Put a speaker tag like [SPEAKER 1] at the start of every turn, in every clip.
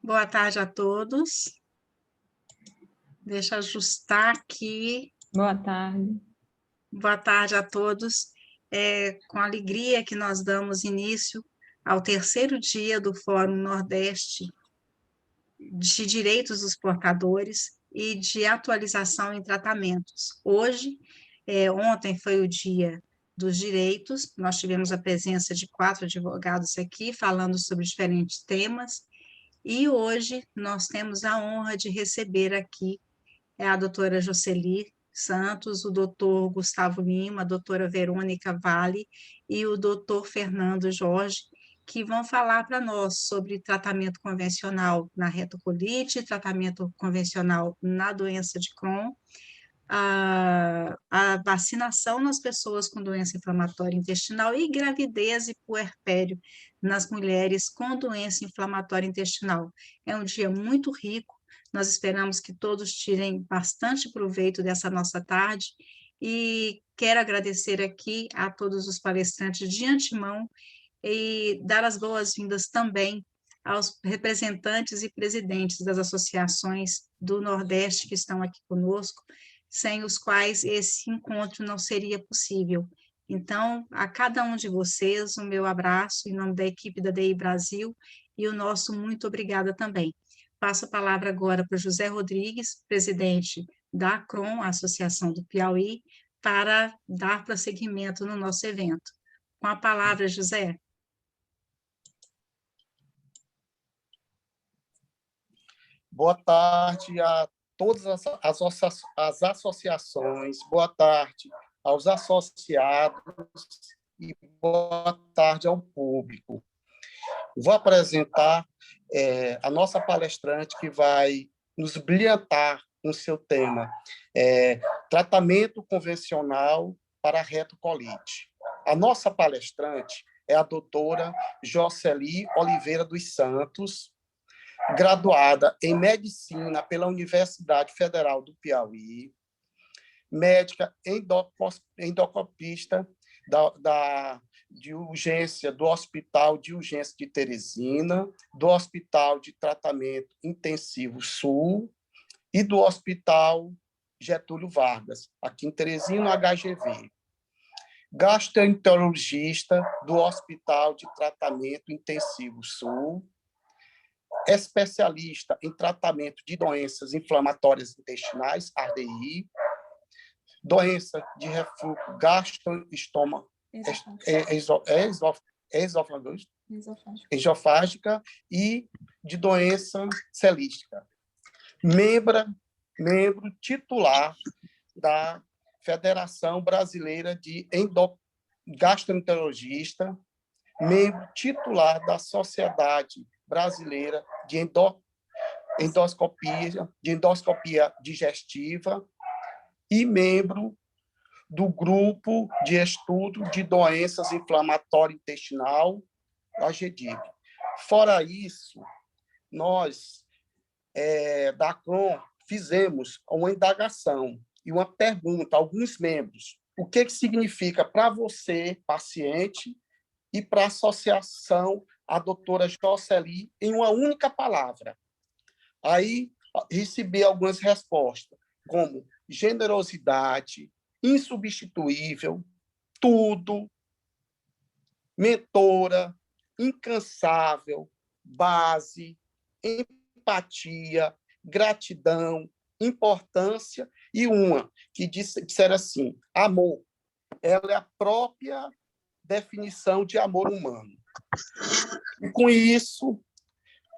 [SPEAKER 1] Boa tarde a todos. Deixa eu ajustar aqui.
[SPEAKER 2] Boa tarde.
[SPEAKER 1] Boa tarde a todos. É com alegria que nós damos início ao terceiro dia do Fórum Nordeste de Direitos dos Portadores e de Atualização em Tratamentos. Ontem foi o dia dos direitos, nós tivemos a presença de 4 advogados aqui falando sobre diferentes temas, e hoje nós temos a honra de receber aqui a doutora Jocely Santos, o doutor Gustavo Lima, a doutora Verônica Vale e o doutor Fernando Jorge, que vão falar para nós sobre tratamento convencional na retocolite, tratamento convencional na doença de Crohn, a vacinação nas pessoas com doença inflamatória intestinal e gravidez e puerpério nas mulheres com doença inflamatória intestinal. É um dia muito rico, nós esperamos que todos tirem bastante proveito dessa nossa tarde e quero agradecer aqui a todos os palestrantes de antemão e dar as boas-vindas também aos representantes e presidentes das associações do Nordeste que estão aqui conosco, sem os quais esse encontro não seria possível. Então, a cada um de vocês, o meu abraço em nome da equipe da DI Brasil e o nosso muito obrigada também. Passo a palavra agora para o José Rodrigues, presidente da Crohn, a Associação do Piauí, para dar prosseguimento no nosso evento. Com a palavra, José.
[SPEAKER 3] Boa tarde a todas as associações, boa tarde aos associados e boa tarde ao público. Vou apresentar a nossa palestrante que vai nos brilhantar no seu tema, tratamento convencional para a retocolite. A nossa palestrante é a doutora Jocely Oliveira dos Santos, graduada em Medicina pela Universidade Federal do Piauí, médica endoscopista de urgência do Hospital de Urgência de Teresina, do Hospital de Tratamento Intensivo Sul e do Hospital Getúlio Vargas, aqui em Teresina, HGV. Gastroenterologista do Hospital de Tratamento Intensivo Sul, especialista em tratamento de doenças inflamatórias intestinais, ARDI, doença de refluxo esofágica e de doença celística. Membro titular da Federação Brasileira de Gastroenterologista, membro titular da Sociedade Brasileira de Endoscopia Digestiva e membro do Grupo de Estudo de Doenças Inflamatórias Intestinal, a GEDIB. Fora isso, nós, da Crohn, fizemos uma indagação e uma pergunta a alguns membros. O que significa para você, paciente, e para a associação, a doutora Jocely, em uma única palavra. Aí recebi algumas respostas, como generosidade, insubstituível, tudo, mentora, incansável, base, empatia, gratidão, importância, e uma que disseram assim, amor. Ela é a própria definição de amor humano. E, com isso,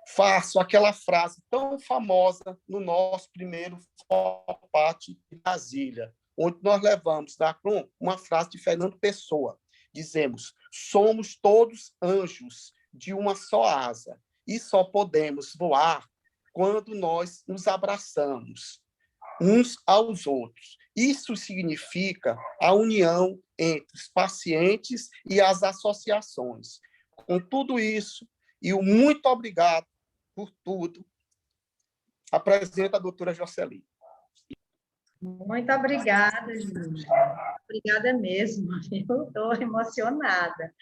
[SPEAKER 3] faço aquela frase tão famosa no nosso primeiro FOPAT de Brasília, onde nós levamos da Crohn uma frase de Fernando Pessoa. Dizemos, somos todos anjos de uma só asa e só podemos voar quando nós nos abraçamos uns aos outros. Isso significa a união entre os pacientes e as associações. Com tudo isso, e o muito obrigado por tudo, apresenta a doutora Jocely.
[SPEAKER 2] Muito obrigada, Júlia. Obrigada mesmo. Eu estou emocionada.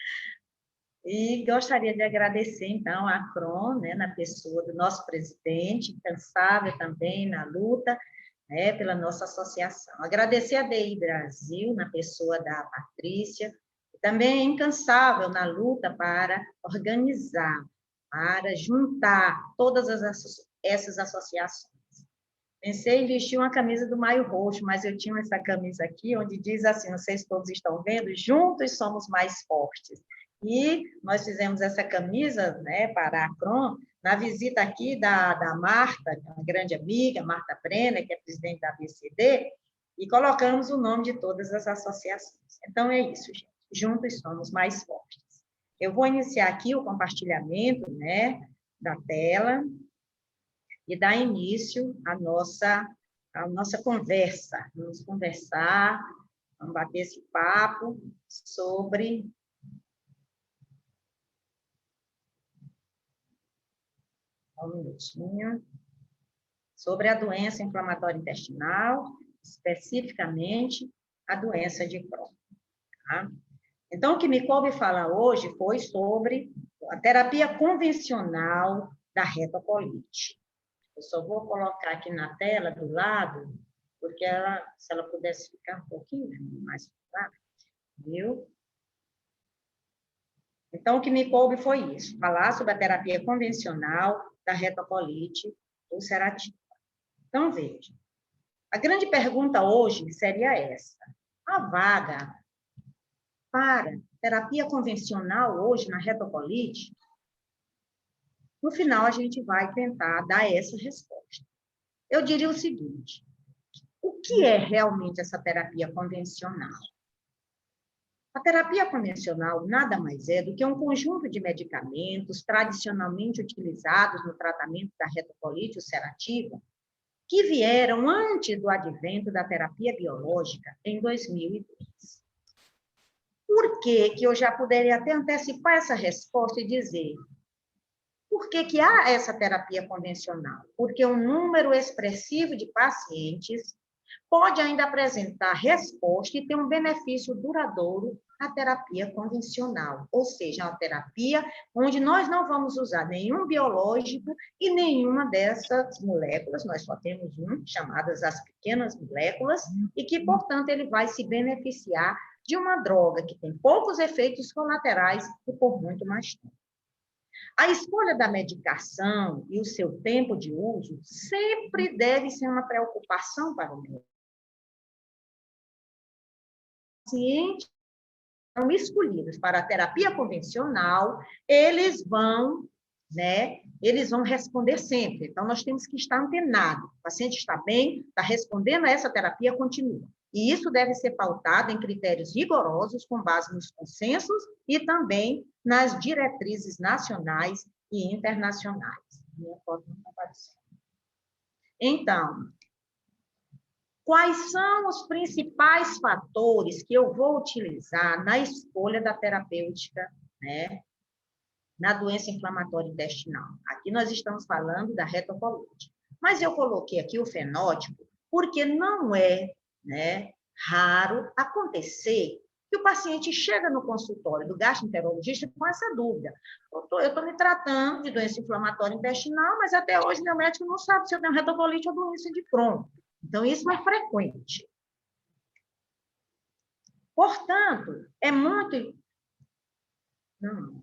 [SPEAKER 2] E gostaria de agradecer, então, a Acron, né, na pessoa do nosso presidente, incansável também na luta, né, pela nossa associação. Agradecer a DI Brasil, na pessoa da Patrícia, também incansável na luta para organizar, para juntar todas essas associações. Pensei em vestir uma camisa do Maio Roxo, mas eu tinha essa camisa aqui, onde diz assim, não sei se todos estão vendo, juntos somos mais fortes. E nós fizemos essa camisa, né, para a Acron, na visita aqui da Marta, uma grande amiga, Marta Brenner, que é presidente da ABCD, e colocamos o nome de todas as associações. Então, é isso, gente. Juntos somos mais fortes. Eu vou iniciar aqui o compartilhamento, né, da tela e dar início à nossa conversa. Vamos conversar, vamos bater esse papo sobre um minutinho, sobre a doença inflamatória intestinal, especificamente a doença de Crohn. Tá? Então, o que me coube falar hoje foi sobre a terapia convencional da retocolite. Eu só vou colocar aqui na tela, do lado, porque se ela pudesse ficar um pouquinho mais clara, viu? Então, o que me coube foi isso, falar sobre a terapia convencional da retocolite ulcerativa. Então, veja, a grande pergunta hoje seria essa: a vaga para terapia convencional hoje na retocolite? No final, a gente vai tentar dar essa resposta. Eu diria o seguinte: o que é realmente essa terapia convencional? A terapia convencional nada mais é do que um conjunto de medicamentos tradicionalmente utilizados no tratamento da retocolite ulcerativa que vieram antes do advento da terapia biológica em 2002. Por que eu já poderia até antecipar essa resposta e dizer: por que há essa terapia convencional? Porque um número expressivo de pacientes pode ainda apresentar resposta e ter um benefício duradouro à terapia convencional, ou seja, uma terapia onde nós não vamos usar nenhum biológico e nenhuma dessas moléculas, nós só temos chamadas as pequenas moléculas, e que, portanto, ele vai se beneficiar de uma droga que tem poucos efeitos colaterais e por muito mais tempo. A escolha da medicação e o seu tempo de uso sempre deve ser uma preocupação para o médico. Pacientes são escolhidos para a terapia convencional, eles vão responder sempre. Então, nós temos que estar antenado. O paciente está bem, está respondendo a essa terapia, continua. E isso deve ser pautado em critérios rigorosos, com base nos consensos e também nas diretrizes nacionais e internacionais. Minha foto não está aparecendo. Então, quais são os principais fatores que eu vou utilizar na escolha da terapêutica, né, na doença inflamatória intestinal? Aqui nós estamos falando da retocolite. Mas eu coloquei aqui o fenótipo porque não é, né, raro acontecer que o paciente chega no consultório do gastroenterologista com essa dúvida: eu estou me tratando de doença inflamatória intestinal, mas até hoje meu médico não sabe se eu tenho retocolite ou doença de Crohn. Então, isso é frequente. Portanto, é muito... Não,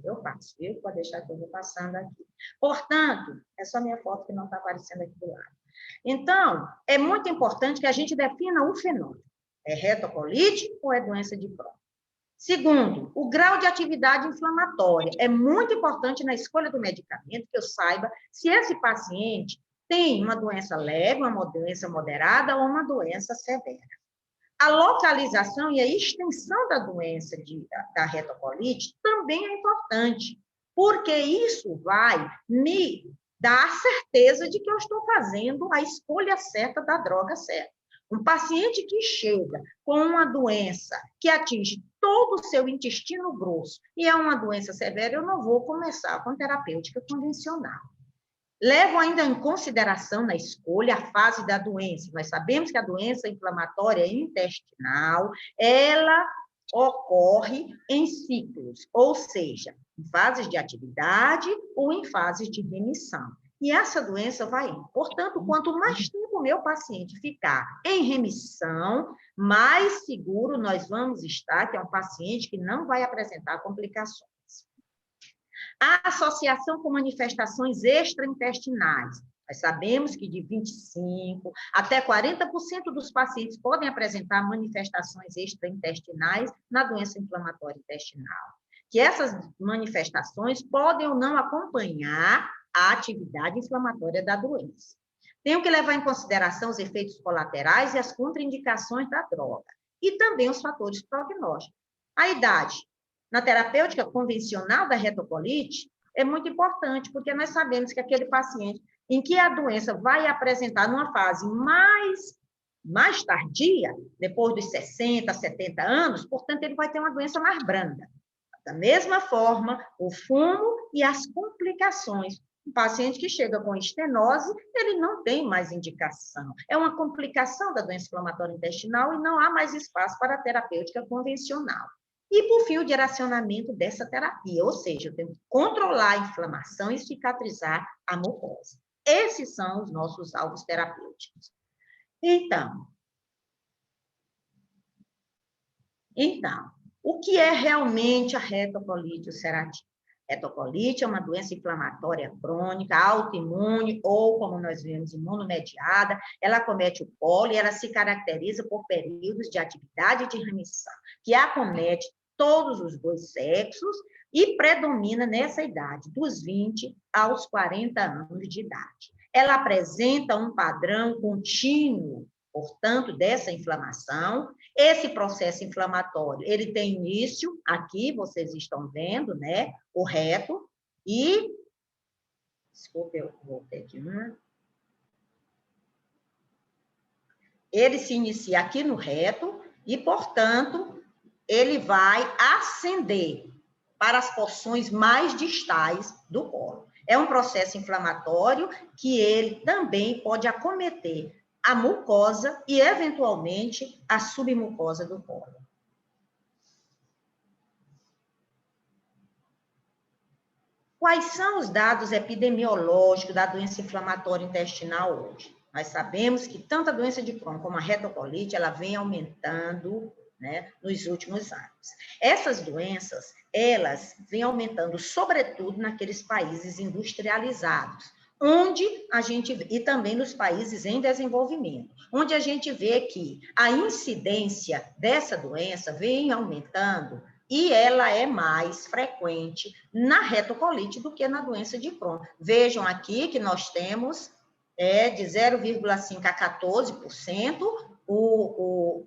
[SPEAKER 2] eu passo, viu? Pode deixar que eu vou passando aqui. Portanto, é só minha foto que não está aparecendo aqui do lado. Então, é muito importante que a gente defina o fenótipo. É retocolite ou é doença de Crohn? Segundo, o grau de atividade inflamatória. É muito importante na escolha do medicamento que eu saiba se esse paciente tem uma doença leve, uma doença moderada ou uma doença severa. A localização e a extensão da doença da retocolite também é importante, porque isso vai me dar a certeza de que eu estou fazendo a escolha certa da droga certa. Um paciente que chega com uma doença que atinge todo o seu intestino grosso e é uma doença severa, eu não vou começar com terapêutica convencional. Levo ainda em consideração na escolha a fase da doença. Nós sabemos que a doença inflamatória intestinal, ela ocorre em ciclos, ou seja, em fases de atividade ou em fases de remissão. E essa doença vai indo. Portanto, quanto mais tempo o meu paciente ficar em remissão, mais seguro nós vamos estar que é um paciente que não vai apresentar complicações. A associação com manifestações extraintestinais. Nós sabemos que de 25% até 40% dos pacientes podem apresentar manifestações extraintestinais na doença inflamatória intestinal. Que essas manifestações podem ou não acompanhar a atividade inflamatória da doença. Tenho que levar em consideração os efeitos colaterais e as contraindicações da droga. E também os fatores prognósticos. A idade. Na terapêutica convencional da retocolite, é muito importante, porque nós sabemos que aquele paciente em que a doença vai apresentar numa fase mais tardia, depois dos 60, 70 anos, portanto, ele vai ter uma doença mais branda. Da mesma forma, o fumo e as complicações. Um paciente que chega com estenose, ele não tem mais indicação. É uma complicação da doença inflamatória intestinal e não há mais espaço para a terapêutica convencional. E, por fim, o direcionamento dessa terapia, ou seja, eu tenho que controlar a inflamação e cicatrizar a mucosa. Esses são os nossos alvos terapêuticos. Então, o que é realmente a retocolite ulcerativa? Retocolite é uma doença inflamatória crônica, autoimune, ou, como nós vemos, imunomediada. Ela acomete o colo e ela se caracteriza por períodos de atividade de remissão, que acomete todos os dois sexos e predomina nessa idade, dos 20 aos 40 anos de idade. Ela apresenta um padrão contínuo, portanto, dessa inflamação. Esse processo inflamatório, ele tem início, aqui vocês estão vendo, né, o reto, e... Desculpe, eu voltei aqui uma. Ele se inicia aqui no reto e, portanto, ele vai ascender para as porções mais distais do colo. É um processo inflamatório que ele também pode acometer a mucosa e, eventualmente, a submucosa do colo. Quais são os dados epidemiológicos da doença inflamatória intestinal hoje? Nós sabemos que tanto a doença de Crohn como a retocolite, ela vem aumentando, né, nos últimos anos. Essas doenças, elas vêm aumentando, sobretudo naqueles países industrializados, onde a gente, e também nos países em desenvolvimento, onde a gente vê que a incidência dessa doença vem aumentando e ela é mais frequente na retocolite do que na doença de Crohn. Vejam aqui que nós temos de 0,5% a 14%,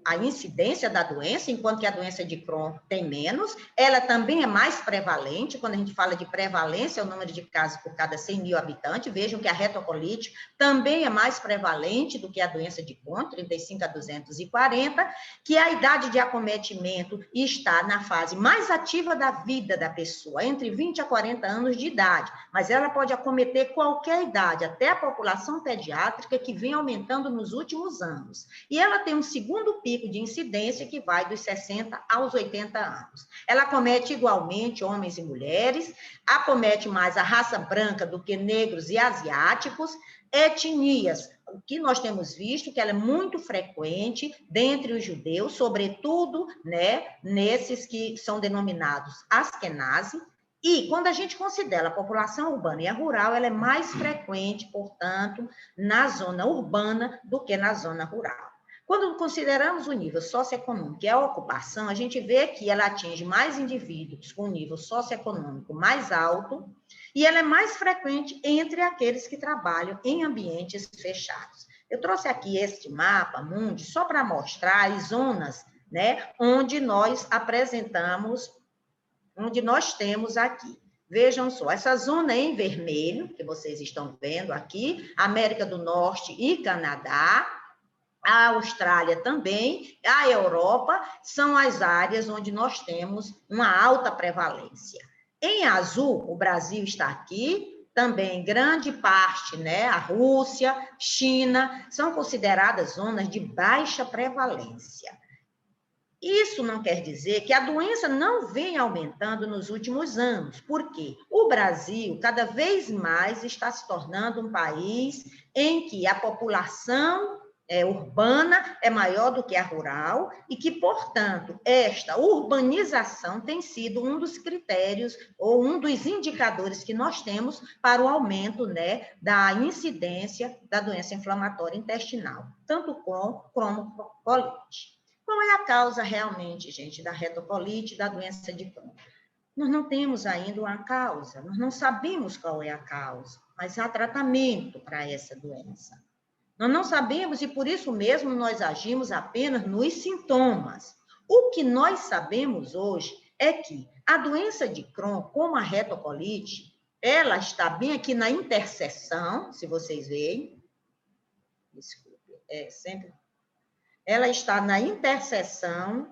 [SPEAKER 2] a incidência da doença, enquanto que a doença de Crohn tem menos. Ela também é mais prevalente. Quando a gente fala de prevalência, é o número de casos por cada 100 mil habitantes. Vejam que a retocolite também é mais prevalente do que a doença de Crohn, 35 a 240, que a idade de acometimento está na fase mais ativa da vida da pessoa, entre 20 a 40 anos de idade, mas ela pode acometer qualquer idade, até a população pediátrica, que vem aumentando nos últimos anos. E ela tem um segundo pico de incidência que vai dos 60 aos 80 anos. Ela acomete igualmente homens e mulheres, acomete mais a raça branca do que negros e asiáticos, etnias, o que nós temos visto que ela é muito frequente dentre os judeus, sobretudo, né, nesses que são denominados Askenazi. E, quando a gente considera a população urbana e a rural, ela é mais frequente, portanto, na zona urbana do que na zona rural. Quando consideramos o nível socioeconômico e a ocupação, a gente vê que ela atinge mais indivíduos com nível socioeconômico mais alto e ela é mais frequente entre aqueles que trabalham em ambientes fechados. Eu trouxe aqui este mapa mundi só para mostrar as zonas, né, onde nós apresentamos, onde nós temos aqui. Vejam só, essa zona em vermelho, que vocês estão vendo aqui, América do Norte e Canadá, a Austrália também, a Europa, são as áreas onde nós temos uma alta prevalência. Em azul, o Brasil está aqui, também grande parte, né, a Rússia, China, são consideradas zonas de baixa prevalência. Isso não quer dizer que a doença não vem aumentando nos últimos anos, porque o Brasil cada vez mais está se tornando um país em que a população urbana é maior do que a rural e que, portanto, esta urbanização tem sido um dos critérios ou um dos indicadores que nós temos para o aumento, né, da incidência da doença inflamatória intestinal, tanto como colite. Qual é a causa realmente, gente, da retocolite e da doença de Crohn? Nós não temos ainda uma causa, nós não sabemos qual é a causa, mas há tratamento para essa doença. Nós não sabemos e por isso mesmo nós agimos apenas nos sintomas. O que nós sabemos hoje é que a doença de Crohn, como a retocolite, ela está bem aqui na interseção, se vocês veem. Desculpe, sempre. Ela está na interseção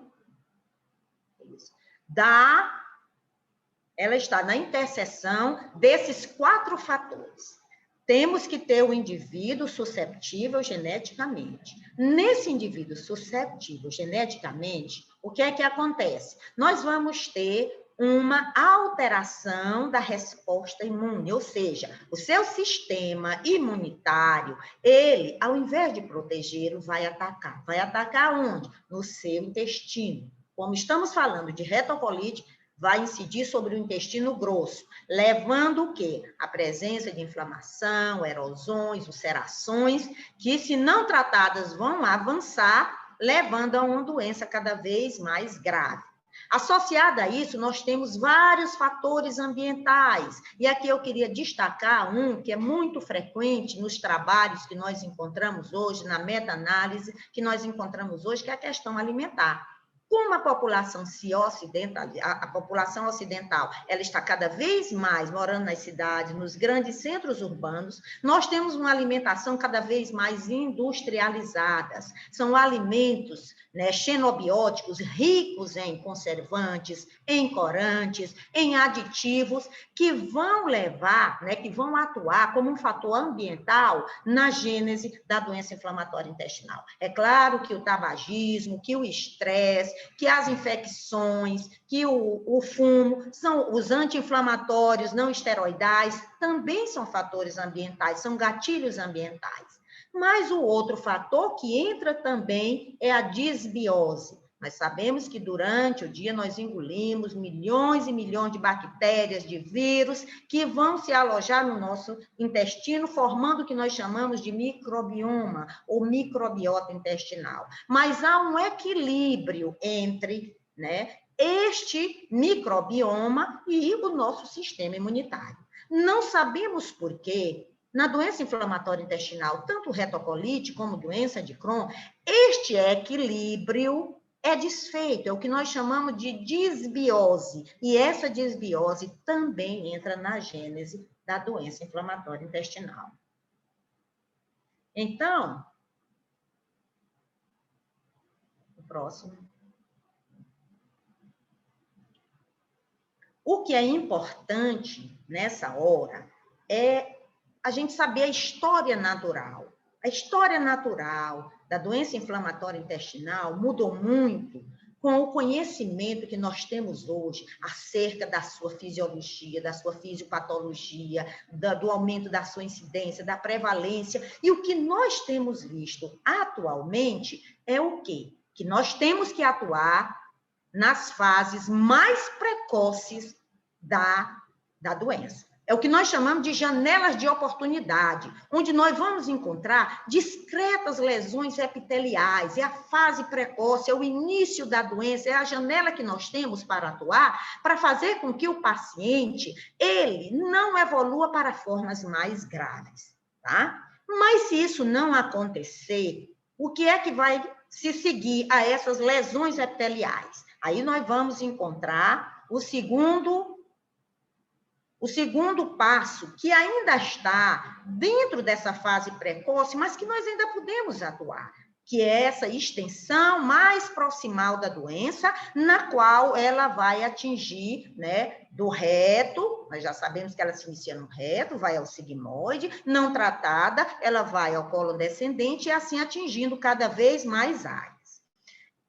[SPEAKER 2] desses 4 fatores. Temos que ter o indivíduo susceptível geneticamente. Nesse indivíduo susceptível geneticamente, o que é que acontece? Nós vamos ter uma alteração da resposta imune, ou seja, o seu sistema imunitário, ele, ao invés de proteger, vai atacar. Vai atacar onde? No seu intestino. Como estamos falando de retocolite, vai incidir sobre o intestino grosso, levando o quê? A presença de inflamação, erosões, ulcerações, que, se não tratadas, vão avançar, levando a uma doença cada vez mais grave. Associada a isso, nós temos vários fatores ambientais, e aqui eu queria destacar um que é muito frequente nos trabalhos que nós encontramos hoje, na meta-análise que nós encontramos hoje, que é a questão alimentar. Como a população a população ocidental, ela está cada vez mais morando nas cidades, nos grandes centros urbanos, nós temos uma alimentação cada vez mais industrializada. São alimentos, né, xenobióticos, ricos em conservantes, em corantes, em aditivos, que vão levar, né, que vão atuar como um fator ambiental na gênese da doença inflamatória intestinal. É claro que o tabagismo, que o estresse, que as infecções, que o fumo, são os anti-inflamatórios não esteroidais, também são fatores ambientais, são gatilhos ambientais. Mas o outro fator que entra também é a disbiose. Nós sabemos que durante o dia nós engolimos milhões e milhões de bactérias, de vírus, que vão se alojar no nosso intestino, formando o que nós chamamos de microbioma, ou microbiota intestinal. Mas há um equilíbrio entre, né, este microbioma e o nosso sistema imunitário. Não sabemos por quê. Na doença inflamatória intestinal, tanto retocolite como doença de Crohn, este equilíbrio é desfeito, é o que nós chamamos de disbiose. E essa disbiose também entra na gênese da doença inflamatória intestinal. Então, o próximo. O que é importante nessa hora é a gente saber a história natural. A história natural da doença inflamatória intestinal mudou muito com o conhecimento que nós temos hoje acerca da sua fisiologia, da sua fisiopatologia, do aumento da sua incidência, da prevalência. E o que nós temos visto atualmente é o quê? Que nós temos que atuar nas fases mais precoces da doença. É o que nós chamamos de janelas de oportunidade, onde nós vamos encontrar discretas lesões epiteliais. É a fase precoce, é o início da doença, é a janela que nós temos para atuar, para fazer com que o paciente, ele não evolua para formas mais graves, tá? Mas se isso não acontecer, o que é que vai se seguir a essas lesões epiteliais? Aí nós vamos encontrar o segundo passo, que ainda está dentro dessa fase precoce, mas que nós ainda podemos atuar, que é essa extensão mais proximal da doença, na qual ela vai atingir, né, do reto, nós já sabemos que ela se inicia no reto, vai ao sigmoide, não tratada, ela vai ao colo descendente e assim atingindo cada vez mais áreas.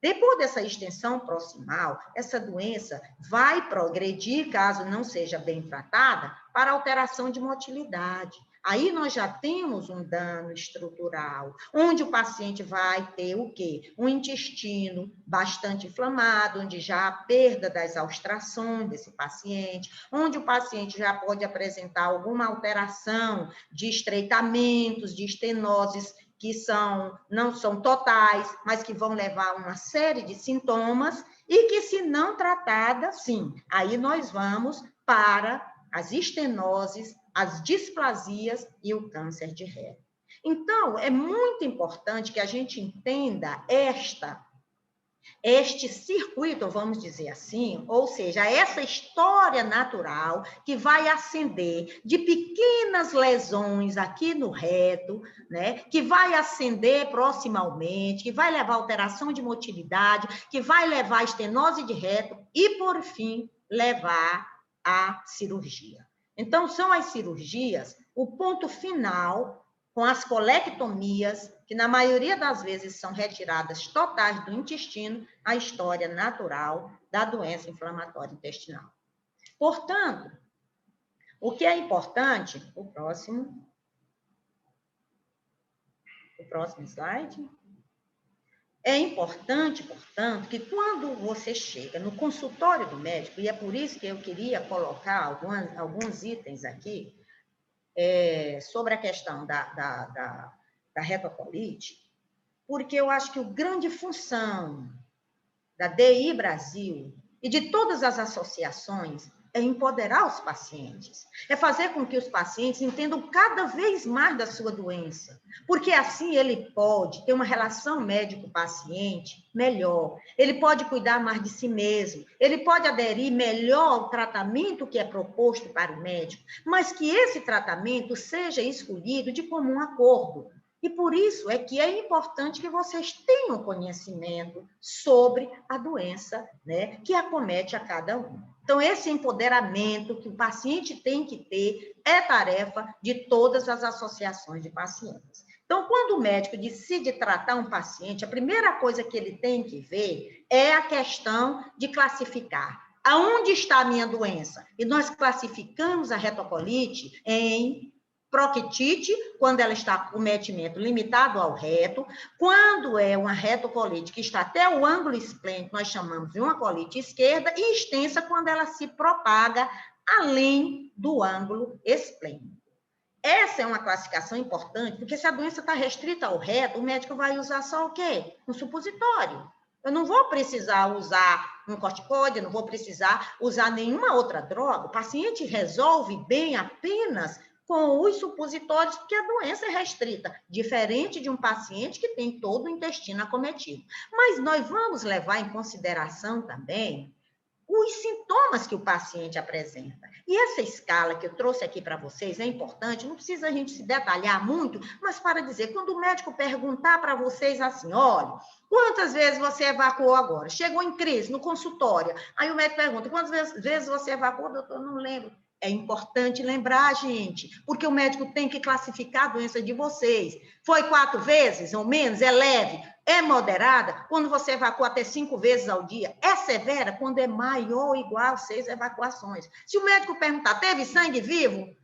[SPEAKER 2] Depois dessa extensão proximal, essa doença vai progredir, caso não seja bem tratada, para alteração de motilidade. Aí nós já temos um dano estrutural, onde o paciente vai ter o quê? Um intestino bastante inflamado, onde já há perda das exaustrações desse paciente, onde o paciente já pode apresentar alguma alteração de estreitamentos, de estenoses, que não são totais, mas que vão levar a uma série de sintomas e que, se não tratada, sim, aí nós vamos para as estenoses, as displasias e o câncer de reto. Então, é muito importante que a gente entenda este circuito, vamos dizer assim, ou seja, essa história natural que vai ascender de pequenas lesões aqui no reto, né, que vai ascender proximalmente, que vai levar a alteração de motilidade, que vai levar a estenose de reto e, por fim, levar à cirurgia. Então, são as cirurgias o ponto final, com as colectomias, que na maioria das vezes são retiradas totais do intestino, a história natural da doença inflamatória intestinal. Portanto, o que é importante, o próximo slide. É importante, portanto, que quando você chega no consultório do médico, e é por isso que eu queria colocar alguns itens aqui, sobre a questão da retocolite, porque eu acho que a grande função da DI Brasil e de todas as associações é empoderar os pacientes, é fazer com que os pacientes entendam cada vez mais da sua doença, porque assim ele pode ter uma relação médico-paciente melhor, ele pode cuidar mais de si mesmo, ele pode aderir melhor ao tratamento que é proposto para o médico, mas que esse tratamento seja escolhido de comum acordo. E por isso é que é importante que vocês tenham conhecimento sobre a doença, né, que acomete a cada um. Então, esse empoderamento que o paciente tem que ter é tarefa de todas as associações de pacientes. Então, quando o médico decide tratar um paciente, a primeira coisa que ele tem que ver é a questão de classificar. Aonde está a minha doença? E nós classificamos a retocolite em proctite, quando ela está com cometimento limitado ao reto, quando é uma retocolite que está até o ângulo esplênico, nós chamamos de uma colite esquerda, e extensa quando ela se propaga além do ângulo esplênico. Essa é uma classificação importante, porque se a doença está restrita ao reto, o médico vai usar só o quê? Um supositório. Eu não vou precisar usar um corticoide, eu não vou precisar usar nenhuma outra droga. O paciente resolve bem apenas com os supositórios, porque a doença é restrita, diferente de um paciente que tem todo o intestino acometido. Mas nós vamos levar em consideração também os sintomas que o paciente apresenta. E essa escala que eu trouxe aqui para vocês é importante, não precisa a gente se detalhar muito, mas para dizer, quando o médico perguntar para vocês assim, olha, quantas vezes você evacuou agora? Chegou em crise, no consultório, aí o médico pergunta, quantas vezes você evacuou? Doutor, não lembro. É importante lembrar, gente, porque o médico tem que classificar a doença de vocês. Foi 4 vezes ou menos? É leve? É moderada? Quando você evacua até 5 vezes ao dia? É severa? Quando é maior ou igual a 6 evacuações. Se o médico perguntar, teve sangue vivo?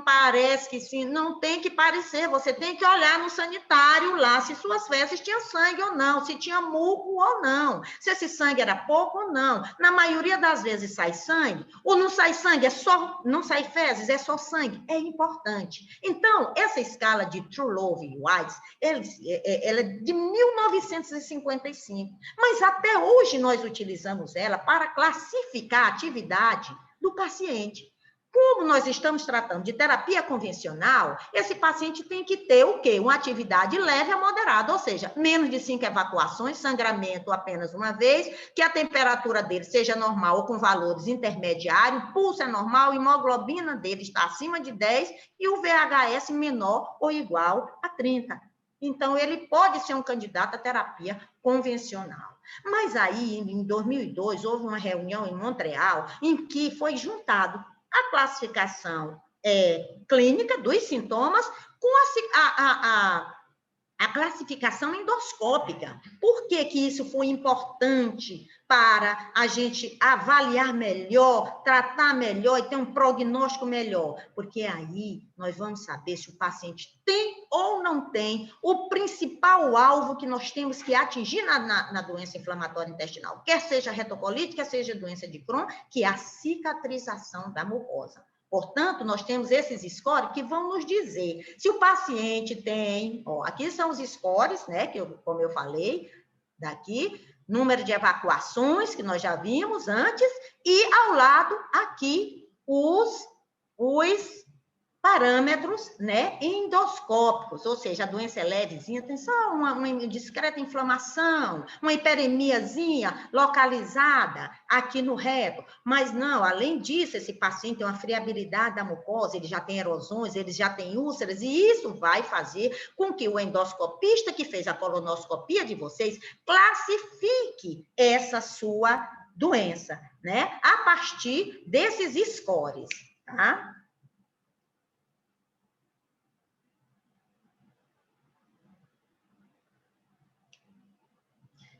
[SPEAKER 2] Parece que sim. Não tem que parecer. Você tem que olhar no sanitário lá se suas fezes tinham sangue ou não, se tinha muco ou não, se esse sangue era pouco ou não. Na maioria das vezes sai sangue, ou não sai sangue, não sai fezes, é só sangue. É importante. Então, essa escala de Truelove-Weiss, ela é de 1955, mas até hoje nós utilizamos ela para classificar a atividade do paciente. Como nós estamos tratando de terapia convencional, esse paciente tem que ter o quê? Uma atividade leve a moderada, ou seja, menos de 5 evacuações, sangramento apenas uma vez, que a temperatura dele seja normal ou com valores intermediários, pulso é normal, a hemoglobina dele está acima de 10 e o VHS menor ou igual a 30. Então, ele pode ser um candidato à terapia convencional. Mas aí, em 2002, houve uma reunião em Montreal em que foi juntado a classificação clínica dos sintomas com a classificação endoscópica. Por que que isso foi importante para a gente avaliar melhor, tratar melhor e ter um prognóstico melhor? Porque aí nós vamos saber se o paciente tem ou não tem o principal alvo que nós temos que atingir na doença inflamatória intestinal, quer seja retocolite, quer seja doença de Crohn, que é a cicatrização da mucosa. Portanto, nós temos esses scores que vão nos dizer se o paciente tem, ó, aqui são os scores, né, como eu falei, daqui, número de evacuações, que nós já vimos antes, e ao lado, aqui, os parâmetros, né, endoscópicos, ou seja, a doença é levezinha, tem só uma discreta inflamação, uma hiperemiazinha localizada aqui no reto, mas não, além disso, esse paciente tem uma friabilidade da mucosa, ele já tem erosões, ele já tem úlceras, e isso vai fazer com que o endoscopista que fez a colonoscopia de vocês classifique essa sua doença, né, a partir desses scores, tá?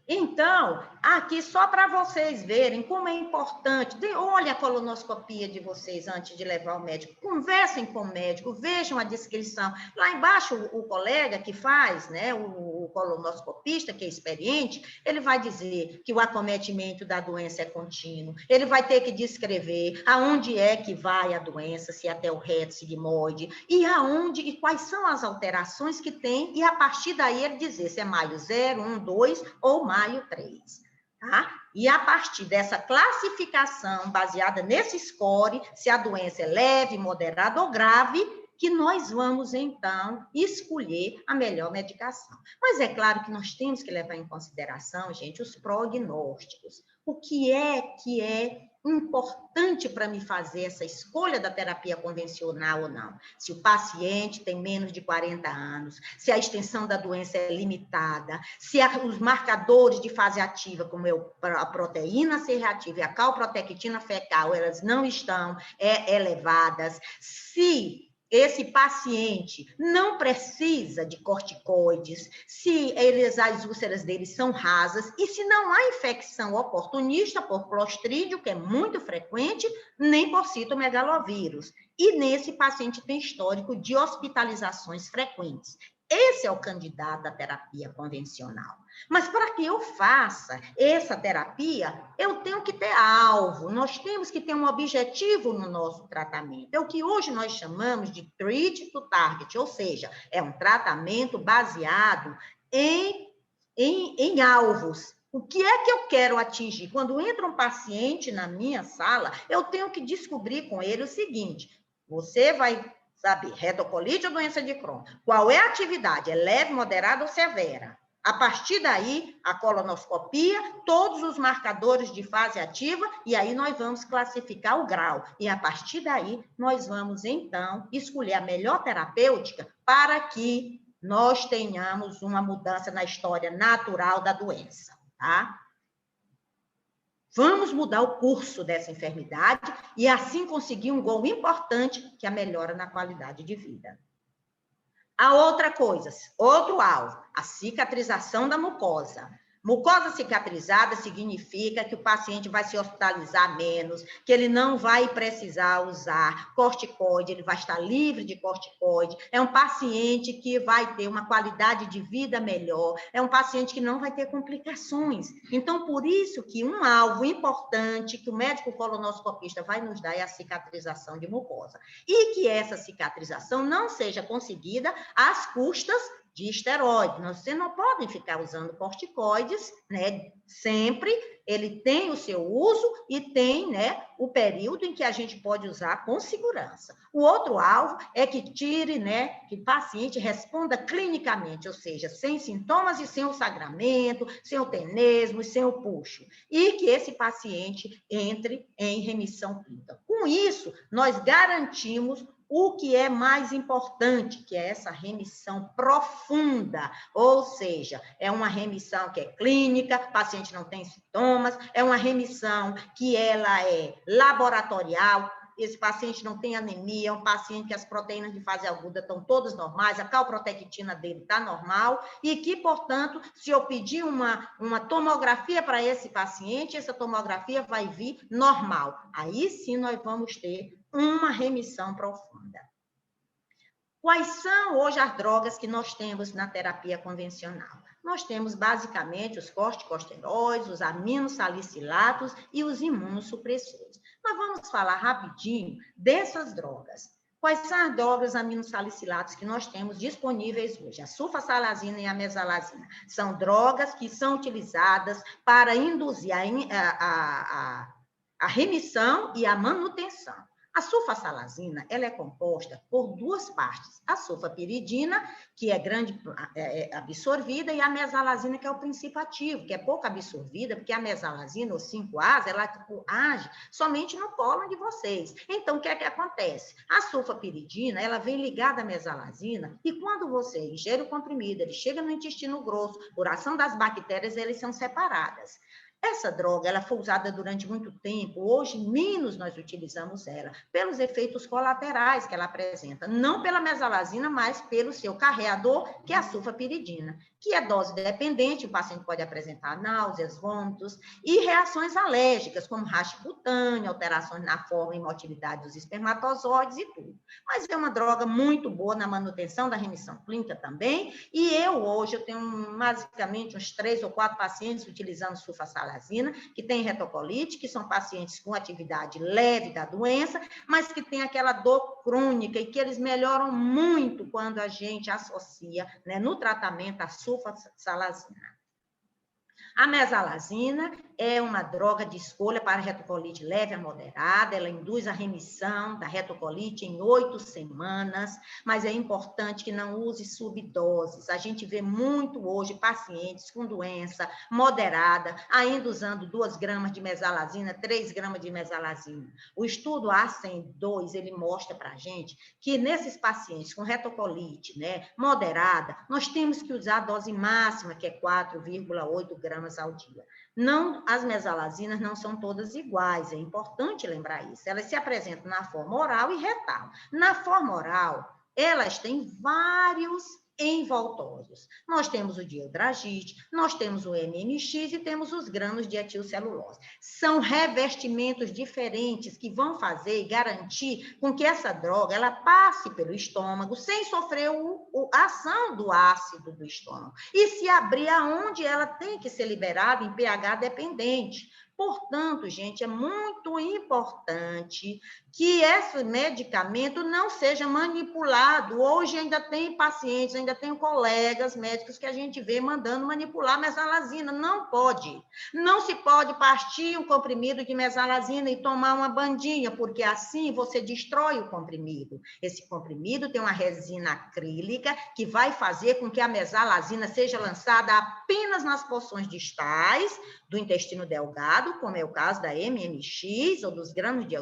[SPEAKER 2] Então, aqui só para vocês verem como é importante, olha a colonoscopia de vocês antes de levar ao médico, conversem com o médico, vejam a descrição. Lá embaixo, o colega que faz, né, o colonoscopista, que é experiente, ele vai dizer que o acometimento da doença é contínuo, ele vai ter que descrever aonde é que vai a doença, se até o reto sigmoide, e aonde e quais são as alterações que tem, e a partir daí ele dizer se é maio 0, 1, 2 ou maio 3, tá? E a partir dessa classificação, baseada nesse score, se a doença é leve, moderada ou grave, que nós vamos, então, escolher a melhor medicação. Mas é claro que nós temos que levar em consideração, gente, os prognósticos. O que é importante para me fazer essa escolha da terapia convencional ou não? Se o paciente tem menos de 40 anos, se a extensão da doença é limitada, se os marcadores de fase ativa, como a proteína C reativa e a calprotectina fecal, elas não estão elevadas, se esse paciente não precisa de corticoides, se as úlceras dele são rasas e se não há infecção oportunista por clostrídio, que é muito frequente, nem por citomegalovírus. E nesse paciente tem histórico de hospitalizações frequentes. Esse é o candidato à terapia convencional. Mas para que eu faça essa terapia, eu tenho que ter alvo, nós temos que ter um objetivo no nosso tratamento. É o que hoje nós chamamos de treat to target, ou seja, é um tratamento baseado em alvos. O que é que eu quero atingir? Quando entra um paciente na minha sala, eu tenho que descobrir com ele o seguinte: você vai saber, retocolite ou doença de Crohn? Qual é a atividade? É leve, moderada ou severa? A partir daí, a colonoscopia, todos os marcadores de fase ativa, e aí nós vamos classificar o grau. E a partir daí, nós vamos, então, escolher a melhor terapêutica para que nós tenhamos uma mudança na história natural da doença, tá? Vamos mudar o curso dessa enfermidade e assim conseguir um gol importante, que é a melhora na qualidade de vida. A outra coisa, outro alvo, a cicatrização da mucosa. Mucosa cicatrizada significa que o paciente vai se hospitalizar menos, que ele não vai precisar usar corticoide, ele vai estar livre de corticoide. É um paciente que vai ter uma qualidade de vida melhor, é um paciente que não vai ter complicações. Então, por isso que um alvo importante que o médico colonoscopista vai nos dar é a cicatrização de mucosa. E que essa cicatrização não seja conseguida às custas de esteroide. Você não pode ficar usando corticoides, né? Sempre ele tem o seu uso e tem, né, o período em que a gente pode usar com segurança. O outro alvo é que tire, né, que o paciente responda clinicamente, ou seja, sem sintomas e sem o sangramento, sem o tenesmo, sem o puxo, e que esse paciente entre em remissão clínica. Com isso, nós garantimos o que é mais importante, que é essa remissão profunda, ou seja, é uma remissão que é clínica, o paciente não tem sintomas, é uma remissão que ela é laboratorial, esse paciente não tem anemia, é um paciente que as proteínas de fase aguda estão todas normais, a calprotectina dele está normal, e que, portanto, se eu pedir uma tomografia para esse paciente, essa tomografia vai vir normal. Aí sim nós vamos ter uma remissão profunda. Quais são hoje as drogas que nós temos na terapia convencional? Nós temos basicamente os corticosteroides, os aminosalicilatos e os imunossupressores. Nós vamos falar rapidinho dessas drogas. Quais são as drogas aminosalicilatos que nós temos disponíveis hoje? A sulfasalazina e a mesalazina. São drogas que são utilizadas para induzir a remissão e a manutenção. A sulfasalazina, ela é composta por duas partes. A sulfapiridina, que é grande absorvida, e a mesalazina, que é o princípio ativo, que é pouco absorvida, porque a mesalazina, ou 5-AS, ela age somente no cólon de vocês. Então, o que é que acontece? A sulfapiridina, ela vem ligada à mesalazina, e quando você ingere o comprimido, ele chega no intestino grosso, por ação das bactérias, eles são separadas. Essa droga, ela foi usada durante muito tempo, hoje menos nós utilizamos ela, pelos efeitos colaterais que ela apresenta, não pela mesalazina, mas pelo seu carreador, que é a sulfapiridina, que é dose dependente, o paciente pode apresentar náuseas, vômitos e reações alérgicas, como rash cutâneo, alterações na forma e motilidade dos espermatozoides e tudo. Mas é uma droga muito boa na manutenção da remissão clínica também, e hoje eu tenho basicamente uns 3 ou 4 pacientes utilizando sulfasalazina, que tem retocolite, que são pacientes com atividade leve da doença, mas que tem aquela dor crônica e que eles melhoram muito quando a gente associa, né, no tratamento a sulfasalazina. A mesalazina é uma droga de escolha para retocolite leve a moderada, ela induz a remissão da retocolite em 8 semanas, mas é importante que não use subdoses. A gente vê muito hoje pacientes com doença moderada, ainda usando 2 gramas de mesalazina, 3 gramas de mesalazina. O estudo A102, ele mostra para a gente que nesses pacientes com retocolite, né, moderada, nós temos que usar a dose máxima, que é 4,8 gramas ao dia. Não, as mesalazinas não são todas iguais, é importante lembrar isso. Elas se apresentam na forma oral e retal. Na forma oral, elas têm vários envoltórios. Nós temos o diedragite, nós temos o MMX e temos os granos de etilcelulose. São revestimentos diferentes que vão fazer e garantir com que essa droga ela passe pelo estômago sem sofrer a ação do ácido do estômago e se abrir aonde ela tem que ser liberada em pH dependente. Portanto, gente, é muito importante que esse medicamento não seja manipulado. Hoje ainda tem pacientes, ainda tem colegas médicos que a gente vê mandando manipular mesalazina. Não pode. Não se pode partir um comprimido de mesalazina e tomar uma bandinha, porque assim você destrói o comprimido. Esse comprimido tem uma resina acrílica que vai fazer com que a mesalazina seja lançada apenas nas porções distais do intestino delgado, como é o caso da MMX ou dos granos de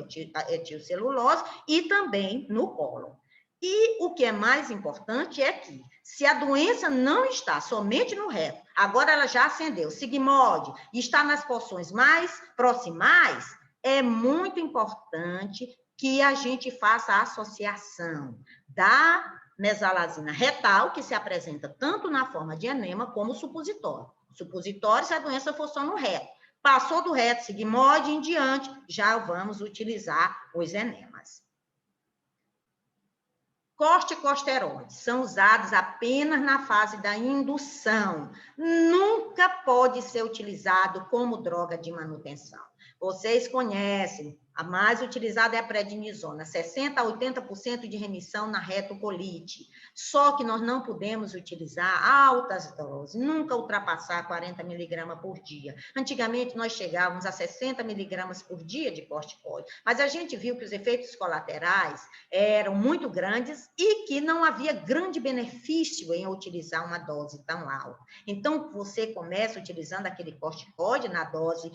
[SPEAKER 2] etilcelulose, e também no cólon. E o que é mais importante é que, se a doença não está somente no reto, agora ela já ascendeu, sigmoide, e está nas porções mais proximais, é muito importante que a gente faça a associação da mesalazina retal, que se apresenta tanto na forma de enema como supositório. Supositório, se a doença for só no reto. Passou do reto, sigmoide em diante, já vamos utilizar os enemas. Corticosteroides são usados apenas na fase da indução. Nunca pode ser utilizado como droga de manutenção. Vocês conhecem, a mais utilizada é a prednisona, 60% a 80% de remissão na retocolite. Só que nós não podemos utilizar altas doses, nunca ultrapassar 40 miligramas por dia. Antigamente, nós chegávamos a 60 miligramas por dia de corticoide, mas a gente viu que os efeitos colaterais eram muito grandes e que não havia grande benefício em utilizar uma dose tão alta. Então, você começa utilizando aquele corticoide na dose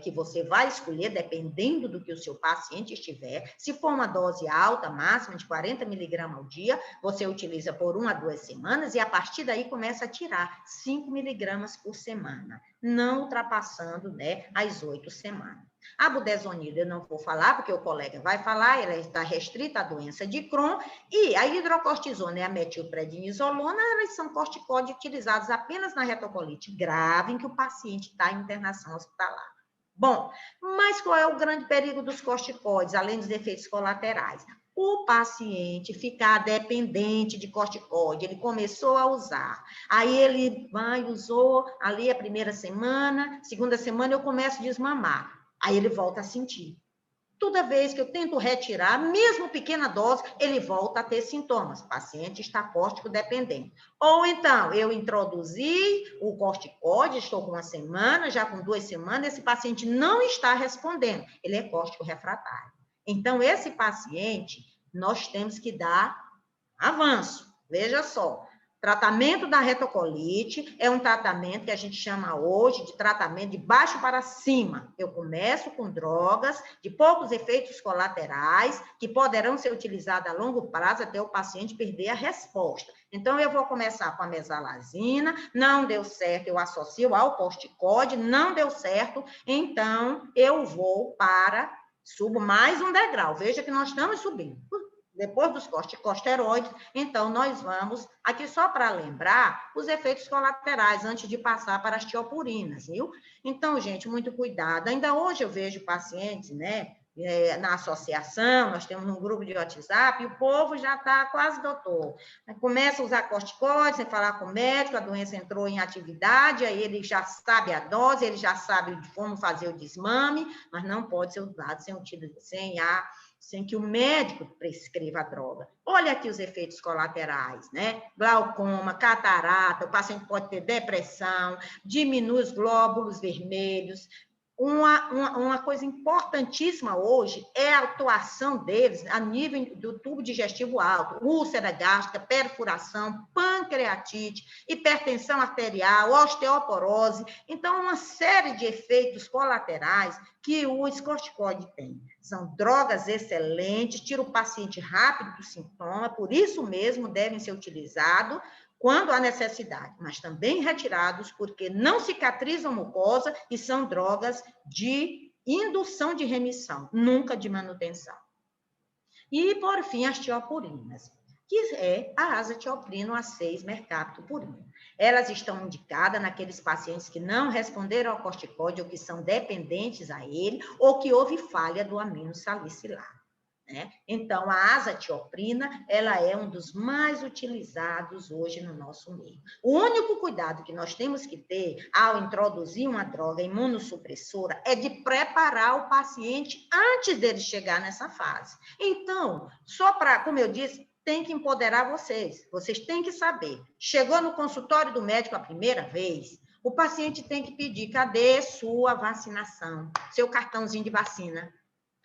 [SPEAKER 2] que você vai escolher, dependendo do que o seu paciente estiver. Se for uma dose alta, máxima de 40 miligramas ao dia, você utiliza por 1 a 2 semanas e a partir daí começa a tirar 5 miligramas por semana, não ultrapassando, né, as 8 semanas. A budesonida eu não vou falar, porque o colega vai falar, ela está restrita à doença de Crohn, e a hidrocortisona e a metilprednisolona, elas são corticóides utilizados apenas na retocolite grave, em que o paciente está em internação hospitalar. Bom, mas qual é o grande perigo dos corticoides, além dos efeitos colaterais? O paciente ficar dependente de corticoide, ele começou a usar, aí ele usou ali a primeira semana, segunda semana eu começo a desmamar, aí ele volta a sentir. Toda vez que eu tento retirar, mesmo pequena dose, ele volta a ter sintomas. O paciente está córtico dependente. Ou então, eu introduzi o corticoide, estou com uma semana, já com 2 semanas, esse paciente não está respondendo. Ele é córtico refratário. Então, esse paciente, nós temos que dar avanço. Veja só. Tratamento da retocolite é um tratamento que a gente chama hoje de tratamento de baixo para cima. Eu começo com drogas de poucos efeitos colaterais que poderão ser utilizadas a longo prazo até o paciente perder a resposta. Então, eu vou começar com a mesalazina, não deu certo, eu associo ao corticoide, não deu certo, então eu subo mais um degrau. Veja que nós estamos subindo. Depois dos corticosteroides, então nós vamos, aqui só para lembrar, os efeitos colaterais, antes de passar para as tiopurinas, viu? Então, gente, muito cuidado. Ainda hoje eu vejo pacientes, né, na associação, nós temos um grupo de WhatsApp, e o povo já está quase doutor. Começa a usar corticoides, sem falar com o médico, a doença entrou em atividade, aí ele já sabe a dose, ele já sabe como fazer o desmame, mas não pode ser usado sem que o médico prescreva a droga. Olha aqui os efeitos colaterais, né? Glaucoma, catarata, o paciente pode ter depressão, diminui os glóbulos vermelhos. Uma coisa importantíssima hoje é a atuação deles a nível do tubo digestivo alto, úlcera gástrica, perfuração, pancreatite, hipertensão arterial, osteoporose. Então, uma série de efeitos colaterais que os corticoides têm. São drogas excelentes, tiram o paciente rápido do sintoma, por isso mesmo devem ser utilizados quando há necessidade, mas também retirados porque não cicatrizam mucosa e são drogas de indução de remissão, nunca de manutenção. E, por fim, as tiopurinas, que é a azatioprina, A6 mercaptopurina. Elas estão indicadas naqueles pacientes que não responderam ao corticoide ou que são dependentes a ele ou que houve falha do aminosalicilado. Né? Então, a azatioprina, ela é um dos mais utilizados hoje no nosso meio. O único cuidado que nós temos que ter ao introduzir uma droga imunossupressora é de preparar o paciente antes dele chegar nessa fase. Então, só para, como eu disse, tem que empoderar vocês. Vocês têm que saber. Chegou no consultório do médico a primeira vez, o paciente tem que pedir, cadê sua vacinação? Seu cartãozinho de vacina.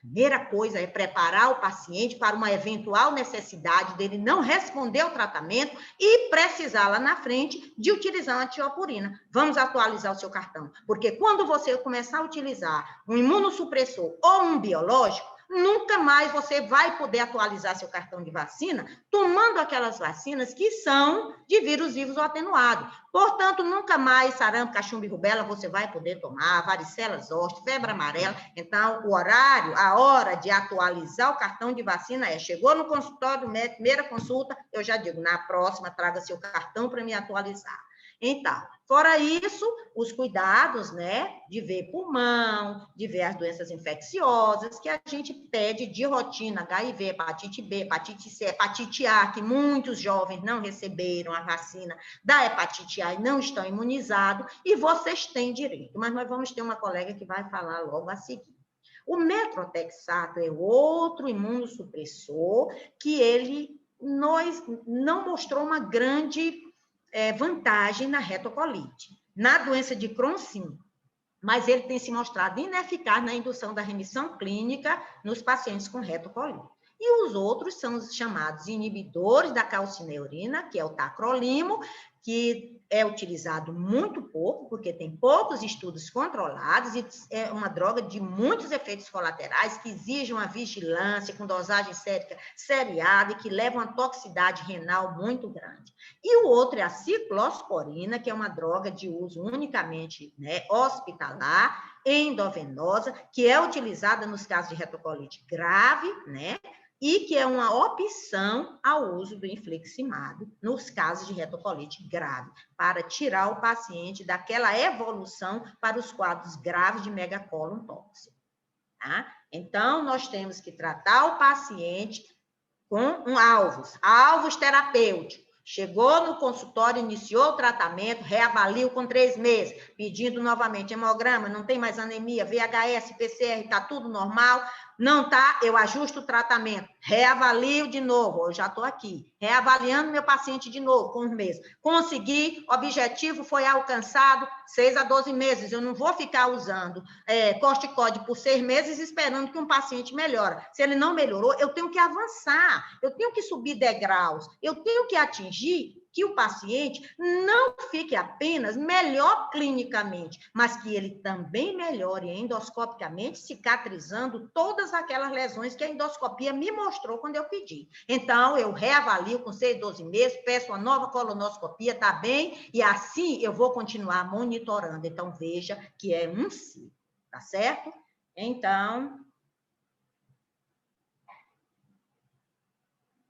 [SPEAKER 2] Primeira coisa é preparar o paciente para uma eventual necessidade dele não responder ao tratamento e precisar lá na frente de utilizar uma tiopurina. Vamos atualizar o seu cartão, porque quando você começar a utilizar um imunossupressor ou um biológico, nunca mais você vai poder atualizar seu cartão de vacina tomando aquelas vacinas que são de vírus vivos ou atenuado. Portanto, nunca mais sarampo, cachumba e rubéola você vai poder tomar, varicela zoster, febre amarela. Então, a hora de atualizar o cartão de vacina chegou no consultório, primeira consulta, eu já digo, na próxima, traga seu cartão para me atualizar. Então, fora isso, os cuidados, né, de ver pulmão, de ver as doenças infecciosas, que a gente pede de rotina, HIV, hepatite B, hepatite C, hepatite A, que muitos jovens não receberam a vacina da hepatite A e não estão imunizados, e vocês têm direito. Mas nós vamos ter uma colega que vai falar logo a seguir. O metrotexato é outro imunossupressor que ele não mostrou uma grande vantagem na retocolite. Na doença de Crohn, sim, mas ele tem se mostrado ineficaz na indução da remissão clínica nos pacientes com retocolite. E os outros são os chamados inibidores da calcineurina, que é o tacrolimo, que é utilizado muito pouco, porque tem poucos estudos controlados e é uma droga de muitos efeitos colaterais que exigem uma vigilância com dosagem sérica seriada e que levam a uma toxicidade renal muito grande. E o outro é a ciclosporina, que é uma droga de uso unicamente, né, hospitalar, endovenosa, que é utilizada nos casos de retocolite grave, né, e que é uma opção ao uso do infliximab nos casos de retocolite grave, para tirar o paciente daquela evolução para os quadros graves de megacólon tóxico. Tá? Então, nós temos que tratar o paciente com alvos terapêuticos. Chegou no consultório, iniciou o tratamento, reavalio com 3 meses, pedindo novamente hemograma, não tem mais anemia, VHS, PCR, está tudo normal. Não tá, eu ajusto o tratamento, reavalio de novo, eu já estou aqui, reavaliando meu paciente de novo, com 1 mês. Consegui, objetivo foi alcançado, 6 a 12 meses, eu não vou ficar usando corticóide por 6 meses esperando que um paciente melhore. Se ele não melhorou, eu tenho que avançar, eu tenho que subir degraus, eu tenho que atingir que o paciente não fique apenas melhor clinicamente, mas que ele também melhore endoscopicamente, cicatrizando todas aquelas lesões que a endoscopia me mostrou quando eu pedi. Então, eu reavalio com 6, 12 meses, peço uma nova colonoscopia, tá bem? E assim eu vou continuar monitorando. Então, veja que é um ciclo, tá certo? Então,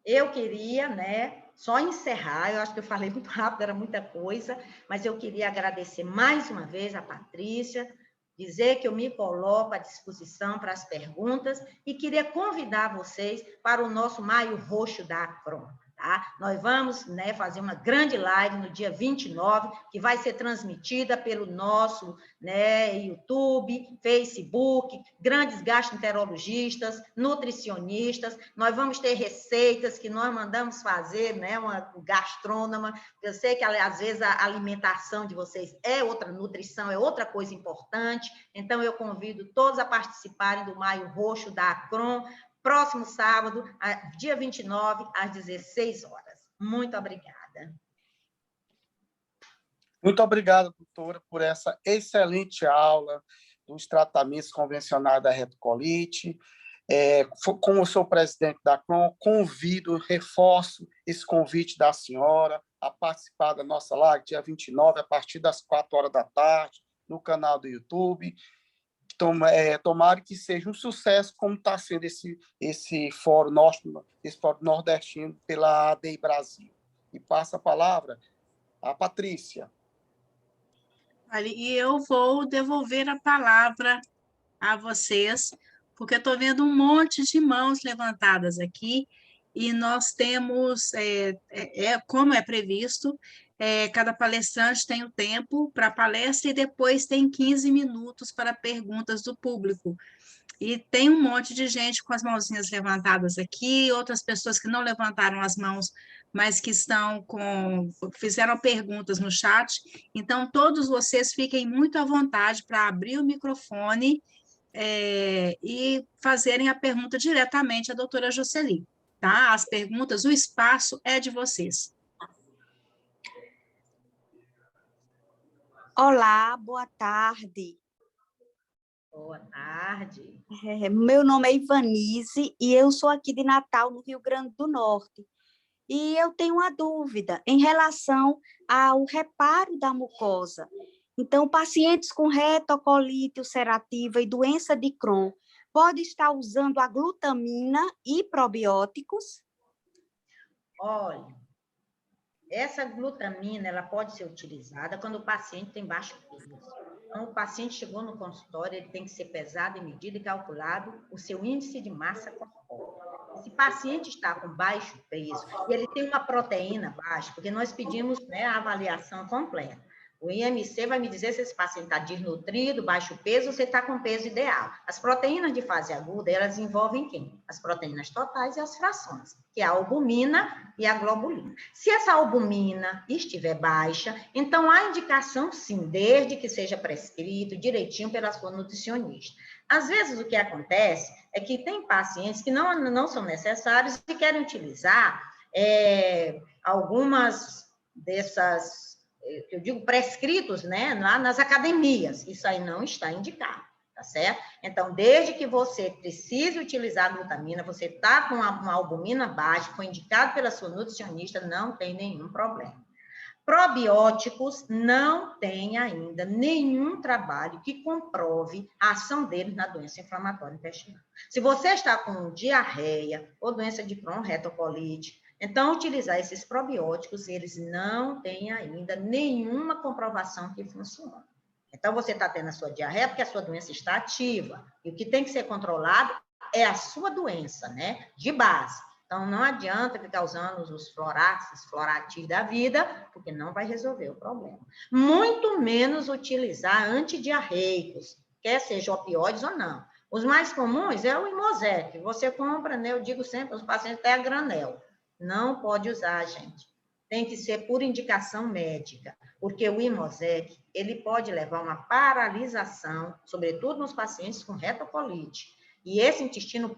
[SPEAKER 2] eu queria, né, só encerrar, eu acho que eu falei muito rápido, era muita coisa, mas eu queria agradecer mais uma vez a Patrícia, dizer que eu me coloco à disposição para as perguntas e queria convidar vocês para o nosso Maio Roxo da Acron. Tá? Nós vamos, né, fazer uma grande live no dia 29, que vai ser transmitida pelo nosso, né, YouTube, Facebook, grandes gastroenterologistas, nutricionistas. Nós vamos ter receitas que nós mandamos fazer, né, uma gastrônoma. Eu sei que, às vezes, a alimentação de vocês é outra, nutrição é outra coisa importante. Então, eu convido todos a participarem do Maio Roxo da Acron, próximo sábado, dia 29, às 16 horas. Muito obrigada.
[SPEAKER 3] Muito obrigado, doutora, por essa excelente aula dos tratamentos convencionais da retocolite. Como eu sou presidente da CRON, convido, reforço esse convite da senhora a participar da nossa live, dia 29, a partir das 4 horas da tarde, no canal do YouTube. Tomara que seja um sucesso, como está sendo esse fórum nordestino pela ADI Brasil. E passa a palavra à Patrícia.
[SPEAKER 1] E eu vou devolver a palavra a vocês, porque eu estou vendo um monte de mãos levantadas aqui, e nós temos, como é previsto, cada palestrante tem o tempo para a palestra e depois tem 15 minutos para perguntas do público. E tem um monte de gente com as mãozinhas levantadas aqui, outras pessoas que não levantaram as mãos, mas que fizeram perguntas no chat. Então, todos vocês fiquem muito à vontade para abrir o microfone e fazerem a pergunta diretamente à doutora Jocely, tá? As perguntas, o espaço é de vocês.
[SPEAKER 4] Olá, boa tarde.
[SPEAKER 2] Boa tarde.
[SPEAKER 4] Meu nome é Ivanise e eu sou aqui de Natal, no Rio Grande do Norte. E eu tenho uma dúvida em relação ao reparo da mucosa. Então, pacientes com retocolite ulcerativa e doença de Crohn podem estar usando a glutamina e probióticos?
[SPEAKER 2] Olha, essa glutamina ela pode ser utilizada quando o paciente tem baixo peso. Então, o paciente chegou no consultório, ele tem que ser pesado e medido e calculado o seu índice de massa corpórea. Esse paciente está com baixo peso e ele tem uma proteína baixa, porque nós pedimos, né, a avaliação completa. O IMC vai me dizer se esse paciente está desnutrido, baixo peso, ou se está com peso ideal. As proteínas de fase aguda, elas envolvem quem? As proteínas totais e as frações, que é a albumina e a globulina. Se essa albumina estiver baixa, então há indicação, sim, desde que seja prescrito direitinho pela sua nutricionista. Às vezes, o que acontece é que tem pacientes que não são necessários e querem utilizar algumas eu digo prescritos, né, lá nas academias. Isso aí não está indicado, tá certo? Então, desde que você precise utilizar a glutamina, você está com uma albumina baixa, foi indicado pela sua nutricionista, não tem nenhum problema. Probióticos não tem ainda nenhum trabalho que comprove a ação deles na doença inflamatória intestinal. Se você está com diarreia ou doença de Crohn, retocolite, então utilizar esses probióticos, eles não têm ainda nenhuma comprovação que funciona. Então, você está tendo a sua diarreia porque a sua doença está ativa. E o que tem que ser controlado é a sua doença, né? De base. Então, não adianta ficar usando os floratis da vida, porque não vai resolver o problema. Muito menos utilizar antidiarreicos, quer seja opioides ou não. Os mais comuns é o Imosec. Você compra, né? Eu digo sempre, os pacientes até a granel. Não pode usar, gente. Tem que ser por indicação médica, porque o Imosec, ele pode levar a uma paralisação, sobretudo nos pacientes com retocolite. E esse intestino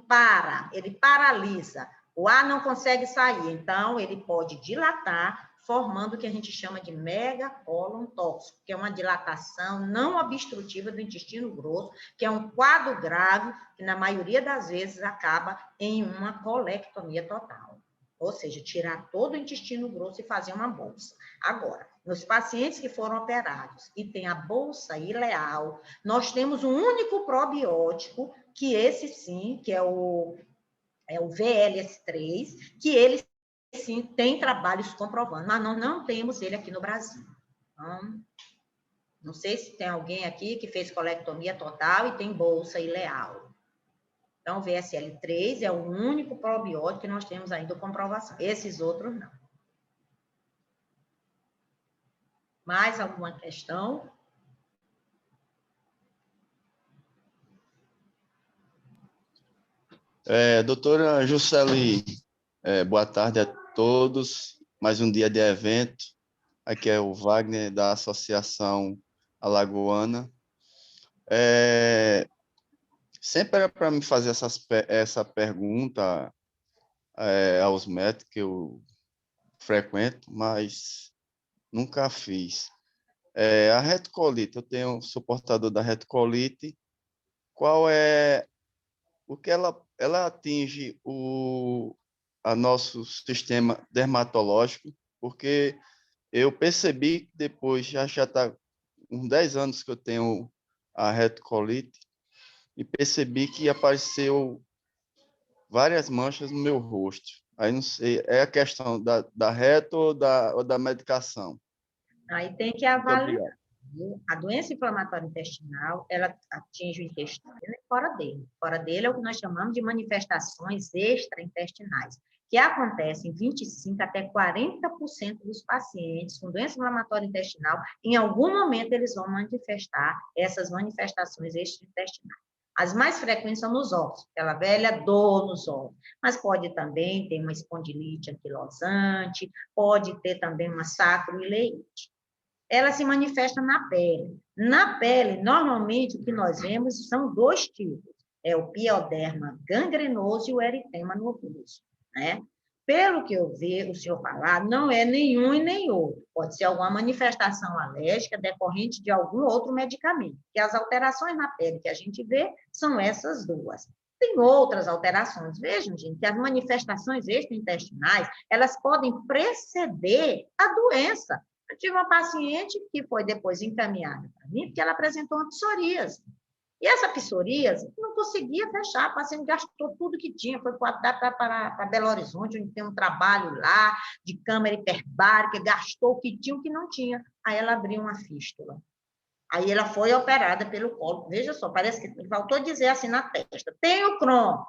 [SPEAKER 2] ele paralisa. O ar não consegue sair, então ele pode dilatar, formando o que a gente chama de megacólon tóxico, que é uma dilatação não obstrutiva do intestino grosso, que é um quadro grave, que na maioria das vezes acaba em uma colectomia total. Ou seja, tirar todo o intestino grosso e fazer uma bolsa. Agora, nos pacientes que foram operados e tem a bolsa ileal, nós temos um único probiótico, que esse sim, que é o VLS3, que ele sim tem trabalhos comprovando, mas nós não temos ele aqui no Brasil. Então, não sei se tem alguém aqui que fez colectomia total e tem bolsa ileal. Então, o VSL3 é o único probiótico que nós temos ainda comprovação. Esses outros, não. Mais alguma questão?
[SPEAKER 5] Doutora Jusceli, boa tarde a todos. Mais um dia de evento. Aqui é o Wagner, da Associação Alagoana. Sempre era para me fazer essa pergunta aos médicos que eu frequento, mas nunca fiz. A retocolite, eu sou portador da retocolite. Qual é o que ela atinge a nosso sistema dermatológico? Porque eu percebi que depois, já está uns 10 anos que eu tenho a retocolite, e percebi que apareceu várias manchas no meu rosto. Aí não sei, é a questão da reto ou da medicação?
[SPEAKER 2] Aí tem que avaliar. A doença inflamatória intestinal, ela atinge o intestino e fora dele. Fora dele é o que nós chamamos de manifestações extraintestinais, que acontecem em 25% até 40% dos pacientes com doença inflamatória intestinal. Em algum momento, eles vão manifestar essas manifestações extraintestinais. As mais frequentes são nos ossos, aquela velha dor nos ossos, mas pode também ter uma espondilite anquilosante, pode ter também uma sacroileite. Ela se manifesta na pele. Na pele, normalmente, o que nós vemos são 2 tipos. É o pioderma gangrenoso e o eritema nodoso, né? Pelo que eu vi o senhor falar, não é nenhum e nem outro. Pode ser alguma manifestação alérgica decorrente de algum outro medicamento. E as alterações na pele que a gente vê são essas 2. Tem outras alterações. Vejam, gente, que as manifestações extraintestinais, elas podem preceder a doença. Eu tive uma paciente que foi depois encaminhada para mim, porque ela apresentou uma psoríase. E essa psoríase não conseguia fechar, a paciente gastou tudo que tinha, foi para Belo Horizonte, onde tem um trabalho lá, de câmara hiperbárica, gastou o que tinha, o que não tinha. Aí ela abriu uma fístula. Aí ela foi operada pelo colo. Veja só, parece que faltou dizer assim na testa, tem o Crohn.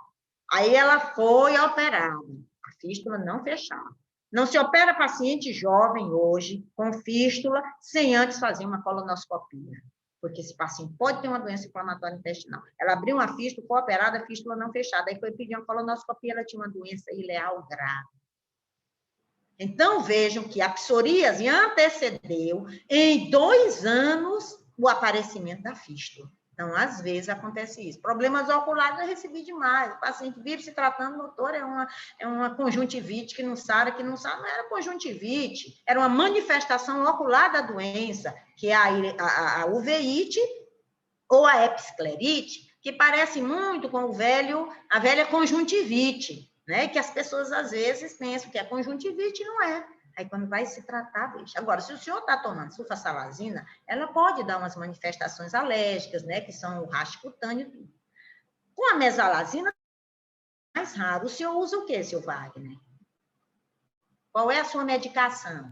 [SPEAKER 2] Aí ela foi operada. A fístula não fechava. Não se opera paciente jovem hoje com fístula sem antes fazer uma colonoscopia, porque esse paciente pode ter uma doença inflamatória intestinal. Ela abriu uma fístula, foi operada, a fístula não fechada, aí foi pedir uma colonoscopia, ela tinha uma doença ileal grave. Então, vejam que a psoríase antecedeu em 2 anos o aparecimento da fístula. Então, às vezes, acontece isso. Problemas oculares eu recebi demais. O paciente vive se tratando, doutor, é uma conjuntivite que não sara, não era conjuntivite, era uma manifestação ocular da doença, que é a uveíte ou a episclerite, que parece muito com a velha conjuntivite, né? Que as pessoas, às vezes, pensam que é conjuntivite e não é. Aí, quando vai se tratar, deixa. Agora, se o senhor está tomando sulfasalazina, ela pode dar umas manifestações alérgicas, né? Que são o rastro cutâneo. Com a mesalazina, é mais raro. O senhor usa o quê, seu Wagner? Qual é a sua medicação?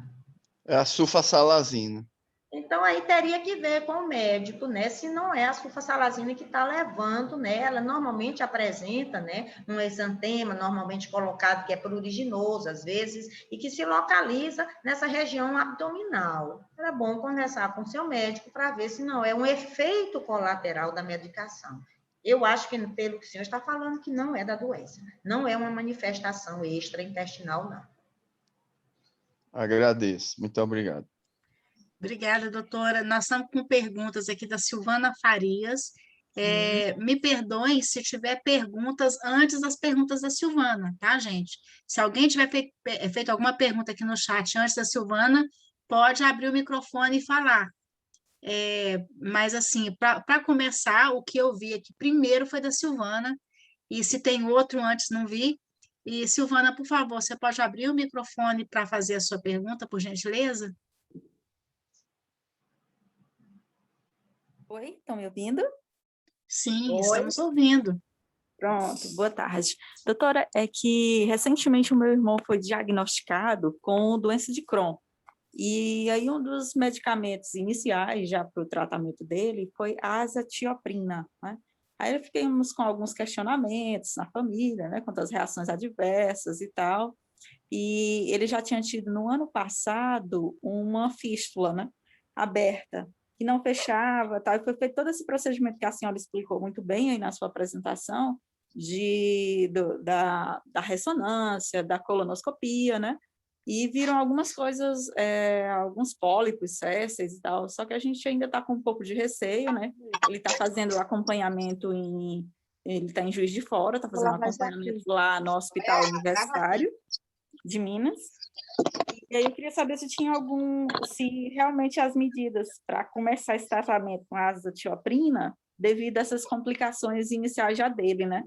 [SPEAKER 5] É a sulfasalazina.
[SPEAKER 2] Então, aí teria que ver com o médico, né? Se não é a sulfasalazina que está levando, né? Ela normalmente apresenta, né? Um exantema normalmente colocado que é pruriginoso, às vezes, e que se localiza nessa região abdominal. É bom conversar com o seu médico para ver se não é um efeito colateral da medicação. Eu acho que, pelo que o senhor está falando, que não é da doença. Não é uma manifestação extraintestinal, não.
[SPEAKER 5] Agradeço. Muito obrigado.
[SPEAKER 1] Obrigada, doutora. Nós estamos com perguntas aqui da Silvana Farias. Me perdoem se tiver perguntas antes das perguntas da Silvana, tá, gente? Se alguém tiver feito alguma pergunta aqui no chat antes da Silvana, pode abrir o microfone e falar. Mas, assim, para começar, o que eu vi aqui primeiro foi da Silvana, e se tem outro antes, não vi. E, Silvana, por favor, você pode abrir o microfone para fazer a sua pergunta, por gentileza?
[SPEAKER 6] Oi, estão me ouvindo?
[SPEAKER 1] Sim,
[SPEAKER 2] Oi.
[SPEAKER 1] estamos ouvindo.
[SPEAKER 6] Pronto, boa tarde. Doutora, é que recentemente o meu irmão foi diagnosticado com doença de Crohn. E aí um dos medicamentos iniciais já para o tratamento dele foi a azatioprina, né? Aí ficamos com alguns questionamentos na família, né, quanto às reações adversas e tal. E ele já tinha tido no ano passado uma fístula, né, aberta, que não fechava, tal, e foi feito todo esse procedimento que a senhora explicou muito bem aí na sua apresentação, da ressonância, da colonoscopia, né? E viram algumas coisas, alguns pólipos, césseis e tal, só que a gente ainda está com um pouco de receio, né? Ele está fazendo acompanhamento ele está em Juiz de Fora, está fazendo acompanhamento lá no Hospital Universitário de Minas. E aí eu queria saber se realmente as medidas para começar esse tratamento com a azatioprina, devido a essas complicações iniciais já dele, né?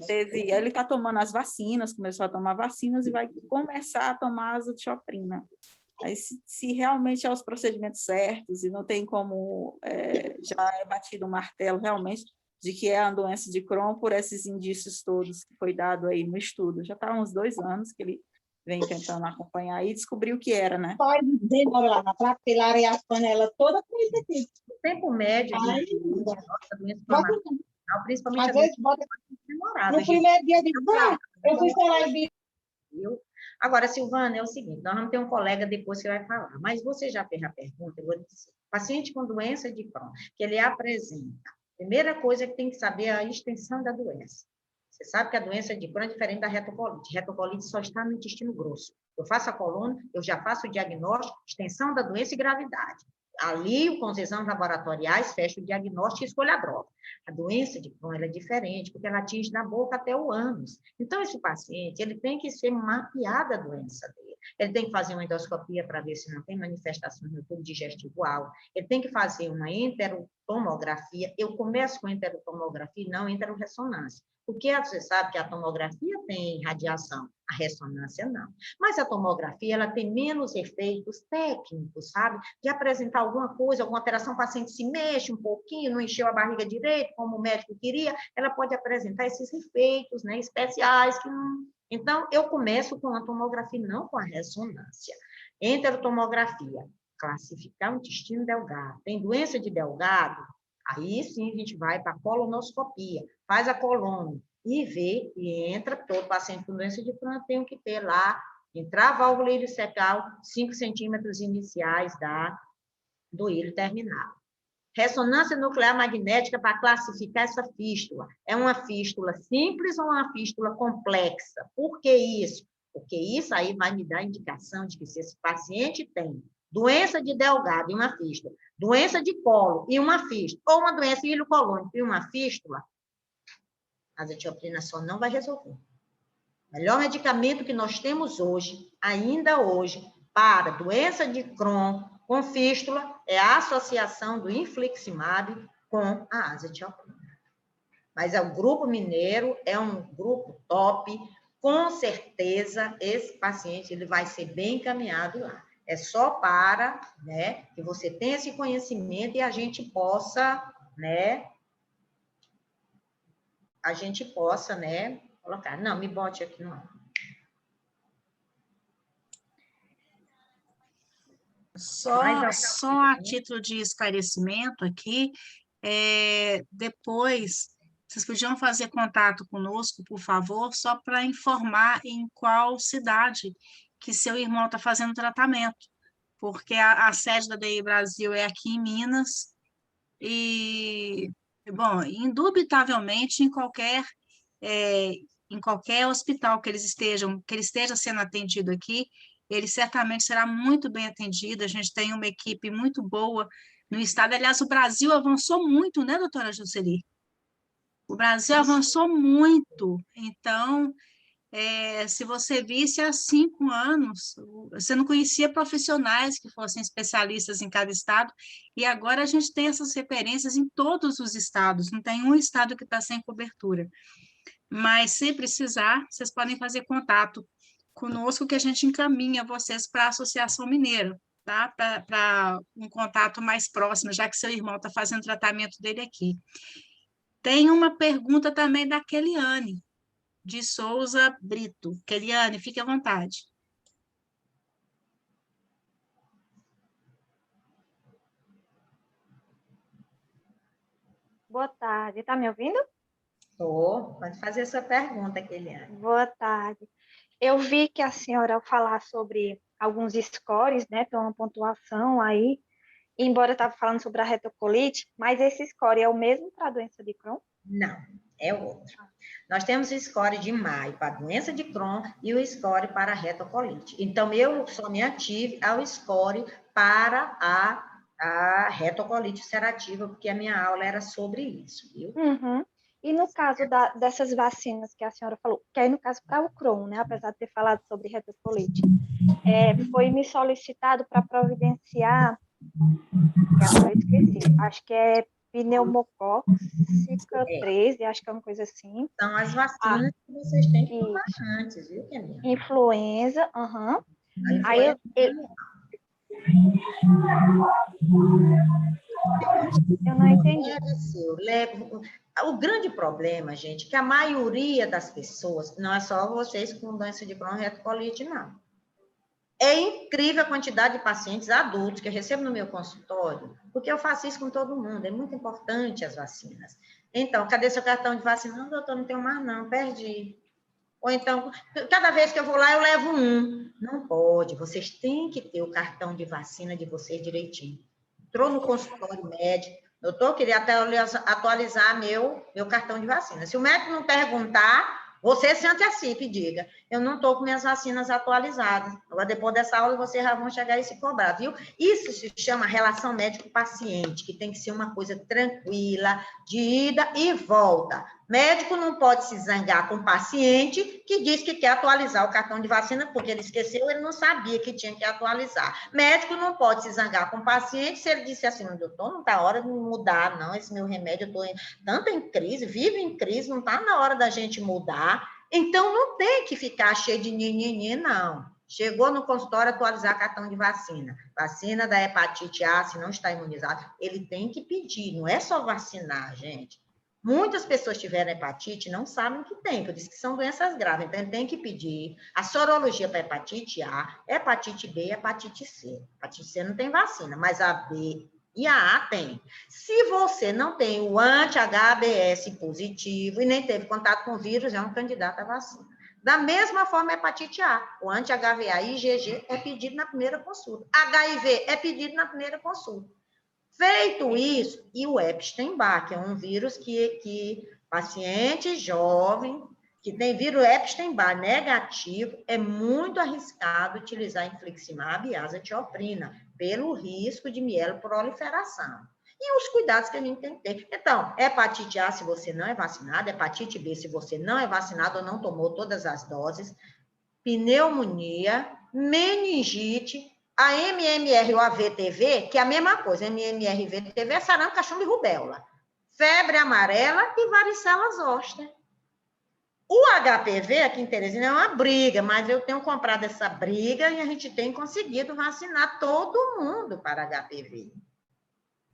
[SPEAKER 6] Ele está tomando as vacinas, começou a tomar vacinas e vai começar a tomar azatioprina. Aí, se realmente é os procedimentos certos e não tem como, já é batido um martelo realmente de que é a doença de Crohn por esses indícios todos que foi dado aí no estudo. Já está há uns 2 anos que ele vem tentando acompanhar e descobriu o que era, né?
[SPEAKER 7] Pode demorar para pelar a panela toda com isso aqui.
[SPEAKER 2] O tempo médio de doença inflamatória, principalmente
[SPEAKER 7] às vezes,
[SPEAKER 2] demorado.
[SPEAKER 7] No primeiro dia de eu fui falar e
[SPEAKER 2] Agora, Silvana, é o seguinte, nós vamos ter um colega depois que vai falar, mas você já fez a pergunta, eu vou dizer. Paciente com doença de Crohn, que ele apresenta, primeira coisa que tem que saber é a extensão da doença. Você sabe que a doença de Crohn é diferente da retocolite. Retocolite só está no intestino grosso. Eu faço a coluna, eu já faço o diagnóstico, extensão da doença e gravidade. Ali, com os exames laboratoriais, fecha o diagnóstico e escolhe a droga. A doença de Crohn ela é diferente, porque ela atinge da boca até o ânus. Então, esse paciente, ele tem que ser mapeada a doença dele. Ele tem que fazer uma endoscopia para ver se não tem manifestações no tubo digestivo alto. Ele tem que fazer uma enterotomografia. Eu começo com enterotomografia e não enteroressonância. Porque você sabe que a tomografia tem radiação, a ressonância não. Mas a tomografia, ela tem menos efeitos técnicos, sabe? De apresentar alguma coisa, alguma alteração, o paciente se mexe um pouquinho, não encheu a barriga direito, como o médico queria, ela pode apresentar esses efeitos, né, especiais que não... Então, eu começo com a tomografia, não com a ressonância. Enterotomografia, classificar o intestino delgado. Tem doença de delgado? Aí sim a gente vai para a colonoscopia, faz a coluna e vê, e entra, todo paciente com doença de Crohn tem que ter lá, entrar a válvula iliocecal, 5 centímetros iniciais do ilho terminal. Ressonância nuclear magnética para classificar essa fístula. É uma fístula simples ou uma fístula complexa? Por que isso? Porque isso aí vai me dar indicação de que se esse paciente tem doença de Delgado e uma fístula, doença de colo e uma fístula, ou uma doença ileocolônica e uma fístula, a azatioprina só não vai resolver. O melhor medicamento que nós temos hoje, ainda hoje, para doença de Crohn com fístula, é a associação do infliximab com a azatioprina. Mas o grupo mineiro é um grupo top, com certeza esse paciente ele vai ser bem encaminhado lá. É só para, né, que você tenha esse conhecimento e a gente possa, né, colocar. Não, me bote aqui não.
[SPEAKER 1] Só a título de esclarecimento aqui, depois, vocês podiam fazer contato conosco, por favor, só para informar em qual cidade que seu irmão está fazendo tratamento, porque a sede da DI Brasil é aqui em Minas, e, bom, indubitavelmente, em qualquer hospital que ele esteja sendo atendido aqui, ele certamente será muito bem atendido. A gente tem uma equipe muito boa no estado. Aliás, o Brasil avançou muito, né, doutora Jusceli? O Brasil avançou muito. Então, se você visse há 5 anos, você não conhecia profissionais que fossem especialistas em cada estado, e agora a gente tem essas referências em todos os estados, não tem um estado que está sem cobertura. Mas, se precisar, vocês podem fazer contato conosco, que a gente encaminha vocês para a Associação Mineira, tá? Para um contato mais próximo, já que seu irmão está fazendo tratamento dele aqui. Tem uma pergunta também da Keliane, de Souza Brito. Keliane, fique à vontade.
[SPEAKER 8] Boa tarde, está me ouvindo?
[SPEAKER 2] Estou. Pode fazer essa pergunta, Keliane.
[SPEAKER 8] Boa tarde. Eu vi que a senhora, ao falar sobre alguns scores, né, tem uma pontuação aí, embora eu estava falando sobre a retocolite, mas esse score é o mesmo para a doença de Crohn?
[SPEAKER 2] Não, é outro. Nós temos o score de Maio para a doença de Crohn e o score para a retocolite. Então, eu só me ative ao score para a retocolite ulcerativa, porque a minha aula era sobre isso, viu?
[SPEAKER 8] Uhum. E no caso dessas vacinas que a senhora falou, que aí no caso para o Crohn, né, apesar de ter falado sobre retocolite, foi me solicitado para providenciar, que agora eu esqueci, acho que é pneumocócica 13, acho que é uma coisa assim.
[SPEAKER 2] São as vacinas que vocês têm que tomar antes, viu, Keliane?
[SPEAKER 8] Influenza, Aí eu não entendi.
[SPEAKER 2] O grande problema, gente, é que a maioria das pessoas, não é só vocês com doença de Crohn e retocolite, não. É incrível a quantidade de pacientes adultos que eu recebo no meu consultório, porque eu faço isso com todo mundo, é muito importante as vacinas. Então, cadê seu cartão de vacina? Não, doutor, não tenho mais não, perdi. Ou então, cada vez que eu vou lá, eu levo um. Não pode, vocês têm que ter o cartão de vacina de vocês direitinho. Entrou no consultório médico, doutor, queria até atualizar meu cartão de vacina. Se o médico não perguntar, você se antecipe e diga, eu não estou com minhas vacinas atualizadas. Agora, depois dessa aula, vocês já vão chegar e se cobrar, viu? Isso se chama relação médico-paciente, que tem que ser uma coisa tranquila, de ida e volta. Médico não pode se zangar com o paciente que diz que quer atualizar o cartão de vacina, porque ele esqueceu, ele não sabia que tinha que atualizar. Médico não pode se zangar com o paciente se ele disse assim, doutor, não está hora de mudar, não, esse meu remédio, eu estou tanto em crise, vivo em crise, não está na hora da gente mudar. Então, não tem que ficar cheio de nhenhenhê, não. Chegou no consultório atualizar cartão de vacina. Vacina da hepatite A, se não está imunizado, ele tem que pedir, não é só vacinar, gente. Muitas pessoas tiveram hepatite e não sabem que tem, por isso que são doenças graves. Então, ele tem que pedir a sorologia para hepatite A, hepatite B e hepatite C. Hepatite C não tem vacina, mas a B e a A tem. Se você não tem o anti-HBS positivo e nem teve contato com o vírus, é um candidato à vacina. Da mesma forma, a hepatite A, o anti-HVA e IgG é pedido na primeira consulta. HIV é pedido na primeira consulta. Feito isso, e o Epstein-Barr, que é um vírus que paciente jovem que tem vírus Epstein-Barr negativo, é muito arriscado utilizar infliximab e azatioprina, pelo risco de mieloproliferação. E os cuidados que a gente tem que ter. Então, hepatite A, se você não é vacinado, hepatite B, se você não é vacinado ou não tomou todas as doses, pneumonia, meningite, a MMR ou a VTV, que é a mesma coisa, MMR e VTV é sarampo, cachumba e rubéola, febre amarela e varicela zoster. O HPV aqui em Teresina é uma briga, mas eu tenho comprado essa briga e a gente tem conseguido vacinar todo mundo para HPV.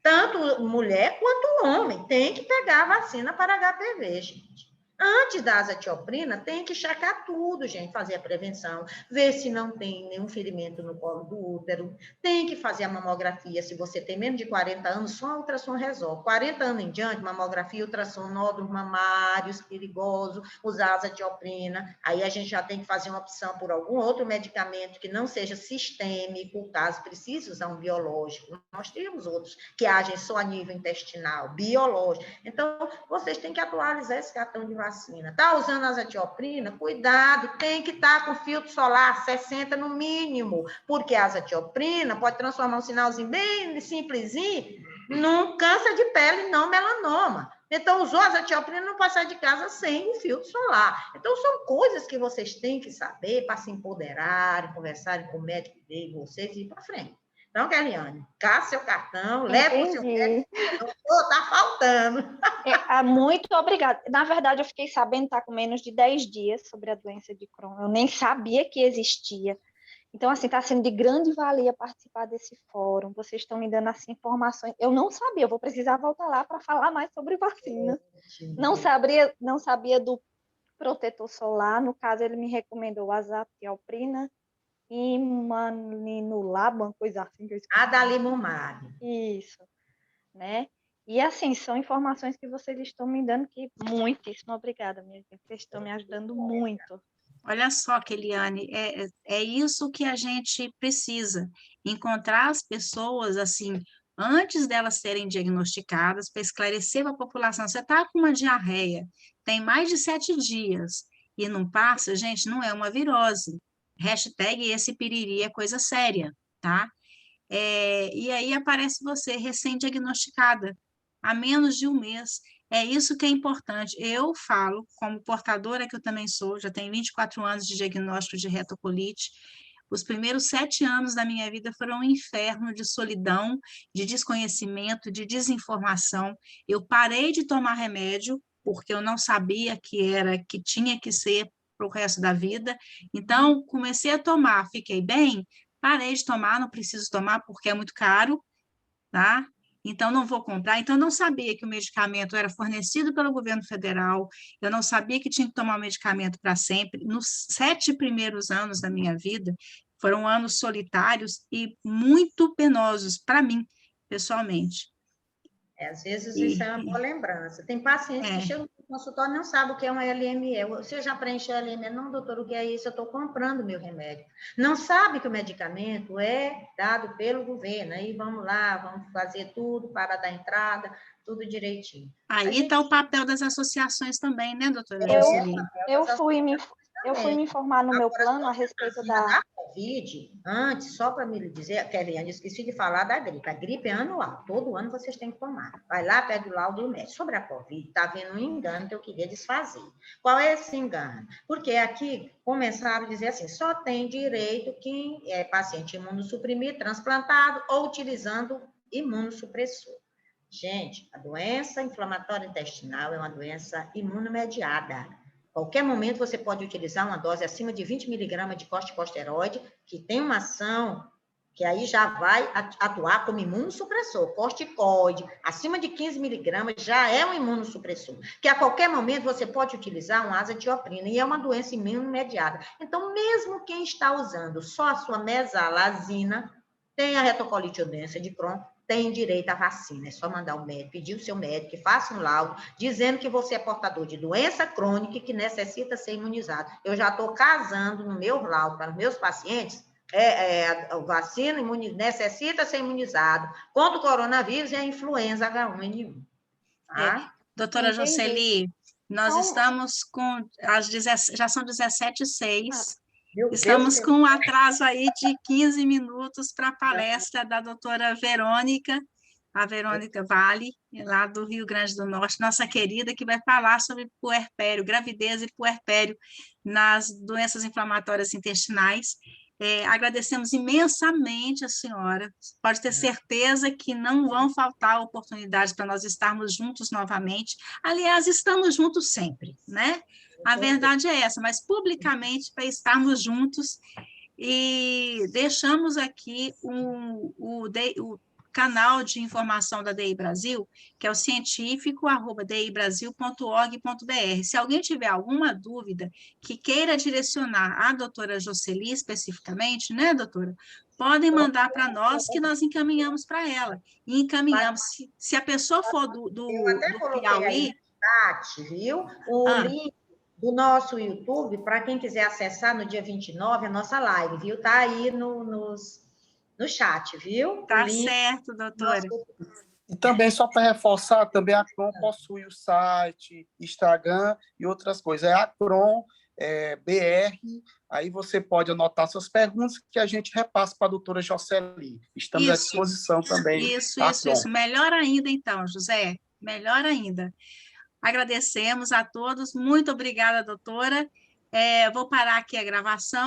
[SPEAKER 2] Tanto mulher quanto homem tem que pegar a vacina para HPV, gente. Antes da azatioprina, tem que checar tudo, gente, fazer a prevenção, ver se não tem nenhum ferimento no colo do útero, tem que fazer a mamografia, se você tem menos de 40 anos, só a ultrassom resolve. 40 anos em diante, mamografia, ultrassom, nódulos mamários, perigoso, usar azatioprina, aí a gente já tem que fazer uma opção por algum outro medicamento que não seja sistêmico, caso precise usar um biológico. Nós temos outros que agem só a nível intestinal, biológico. Então, vocês têm que atualizar esse cartão de vacina. Está usando azatioprina? Cuidado, tem que estar com filtro solar 60 no mínimo, porque a azatioprina pode transformar um sinalzinho bem simplesinho num câncer de pele não melanoma. Então, usou azatioprina, não pode sair de casa sem o filtro solar. Então, são coisas que vocês têm que saber para se empoderarem, conversarem com o médico de vocês e ir para frente. Então, Keliane, caça seu cartão, leva o seu médico. Está faltando.
[SPEAKER 8] Muito obrigada. Na verdade, eu fiquei sabendo, está com menos de 10 dias sobre a doença de Crohn. Eu nem sabia que existia. Então, assim, está sendo de grande valia participar desse fórum. Vocês estão me dando, assim, informações. Eu não sabia, eu vou precisar voltar lá para falar mais sobre vacina. Não sabia do protetor solar. No caso, ele me recomendou azatioprina, imanilumab, uma coisa assim que eu esqueci.
[SPEAKER 2] Adalimumab.
[SPEAKER 8] Isso, né? E, assim, são informações que vocês estão me dando que muitíssimo obrigada, minha gente. Vocês estão me ajudando muito.
[SPEAKER 1] Olha só, Keliane, é isso que a gente precisa, encontrar as pessoas, assim, antes delas serem diagnosticadas, para esclarecer para a população. Você está com uma diarreia, tem mais de 7 dias, e não passa, gente, não é uma virose. Hashtag esse piriri é coisa séria, tá? E aí aparece você recém-diagnosticada, há menos de um mês. É isso que é importante. Eu falo, como portadora que eu também sou, já tenho 24 anos de diagnóstico de retocolite. Os primeiros 7 anos da minha vida foram um inferno de solidão, de desconhecimento, de desinformação. Eu parei de tomar remédio, porque eu não sabia que tinha que ser para o resto da vida. Então, comecei a tomar, fiquei bem, parei de tomar, não preciso tomar porque é muito caro, tá? Então, não vou comprar. Então, eu não sabia que o medicamento era fornecido pelo governo federal, eu não sabia que tinha que tomar o medicamento para sempre. Nos 7 primeiros anos da minha vida, foram anos solitários e muito penosos para mim, pessoalmente.
[SPEAKER 2] Às vezes isso é uma boa lembrança. Tem pacientes que chegam no consultório e não sabem o que é um LME. Você já preencheu LME? Não, doutor, o que é isso? Eu estou comprando meu remédio. Não sabe que o medicamento é dado pelo governo. Aí vamos lá, vamos fazer tudo para dar entrada, tudo direitinho.
[SPEAKER 1] Aí está o papel das associações também, né, doutora?
[SPEAKER 8] Eu fui me informar no meu plano a respeito da
[SPEAKER 2] Covid, antes, só para me dizer, Keliane, esqueci de falar da gripe. A gripe é anual, todo ano vocês têm que tomar. Vai lá, pega o laudo do médico. Sobre a Covid, está havendo um engano que eu queria desfazer. Qual é esse engano? Porque aqui começaram a dizer assim, só tem direito quem é paciente imunossuprimido, transplantado ou utilizando imunossupressor. Gente, a doença inflamatória intestinal é uma doença imunomediada. Qualquer momento você pode utilizar uma dose acima de 20 miligramas de corticosteroide, que tem uma ação que aí já vai atuar como imunossupressor. Corticoide, acima de 15 miligramas, já é um imunossupressor. Que a qualquer momento você pode utilizar uma azatioprina, e é uma doença imunomediada. Então, mesmo quem está usando só a sua mesalazina, tem a retocolite ou doença de Crohn, tem direito à vacina. É só mandar o médico, pedir o seu médico que faça um laudo dizendo que você é portador de doença crônica e que necessita ser imunizado. Eu já estou casando no meu laudo para os meus pacientes, a vacina necessita ser imunizado contra o coronavírus e a influenza H1N1. Tá?
[SPEAKER 1] Doutora Jocely, Nós
[SPEAKER 2] Então,
[SPEAKER 1] estamos com, já são 17h06,
[SPEAKER 2] meu Deus,
[SPEAKER 1] estamos com um atraso aí de 15 minutos para a palestra da doutora Verônica, a Verônica Vale, lá do Rio Grande do Norte, nossa querida, que vai falar sobre puerpério, gravidez e puerpério nas doenças inflamatórias intestinais. Agradecemos imensamente a senhora, pode ter certeza que não vão faltar oportunidades para nós estarmos juntos novamente. Aliás, estamos juntos sempre, né? A verdade é essa, mas para estarmos juntos, e deixamos aqui o canal de informação da DI Brasil, que é o científico@dibrasil.org.br. Se alguém tiver alguma dúvida que queira direcionar à doutora Jocely especificamente, né, doutora? Podem mandar para nós, que nós encaminhamos para ela. E encaminhamos, se a pessoa for
[SPEAKER 2] eu até
[SPEAKER 1] do
[SPEAKER 2] coloquei
[SPEAKER 1] Piauí...
[SPEAKER 2] aí no chat, viu? O link do nosso YouTube, para quem quiser acessar no dia 29, a nossa live, viu? Tá aí no chat, viu?
[SPEAKER 1] Tá certo, doutora.
[SPEAKER 3] E também, só para reforçar, também a Acron possui o site, Instagram e outras coisas. É Acron BR, aí você pode anotar suas perguntas que a gente repassa para a doutora Jocely. Estamos à disposição também.
[SPEAKER 1] Isso. Melhor ainda, então, José. Melhor ainda. Agradecemos a todos. Muito obrigada, doutora. Vou parar aqui a gravação.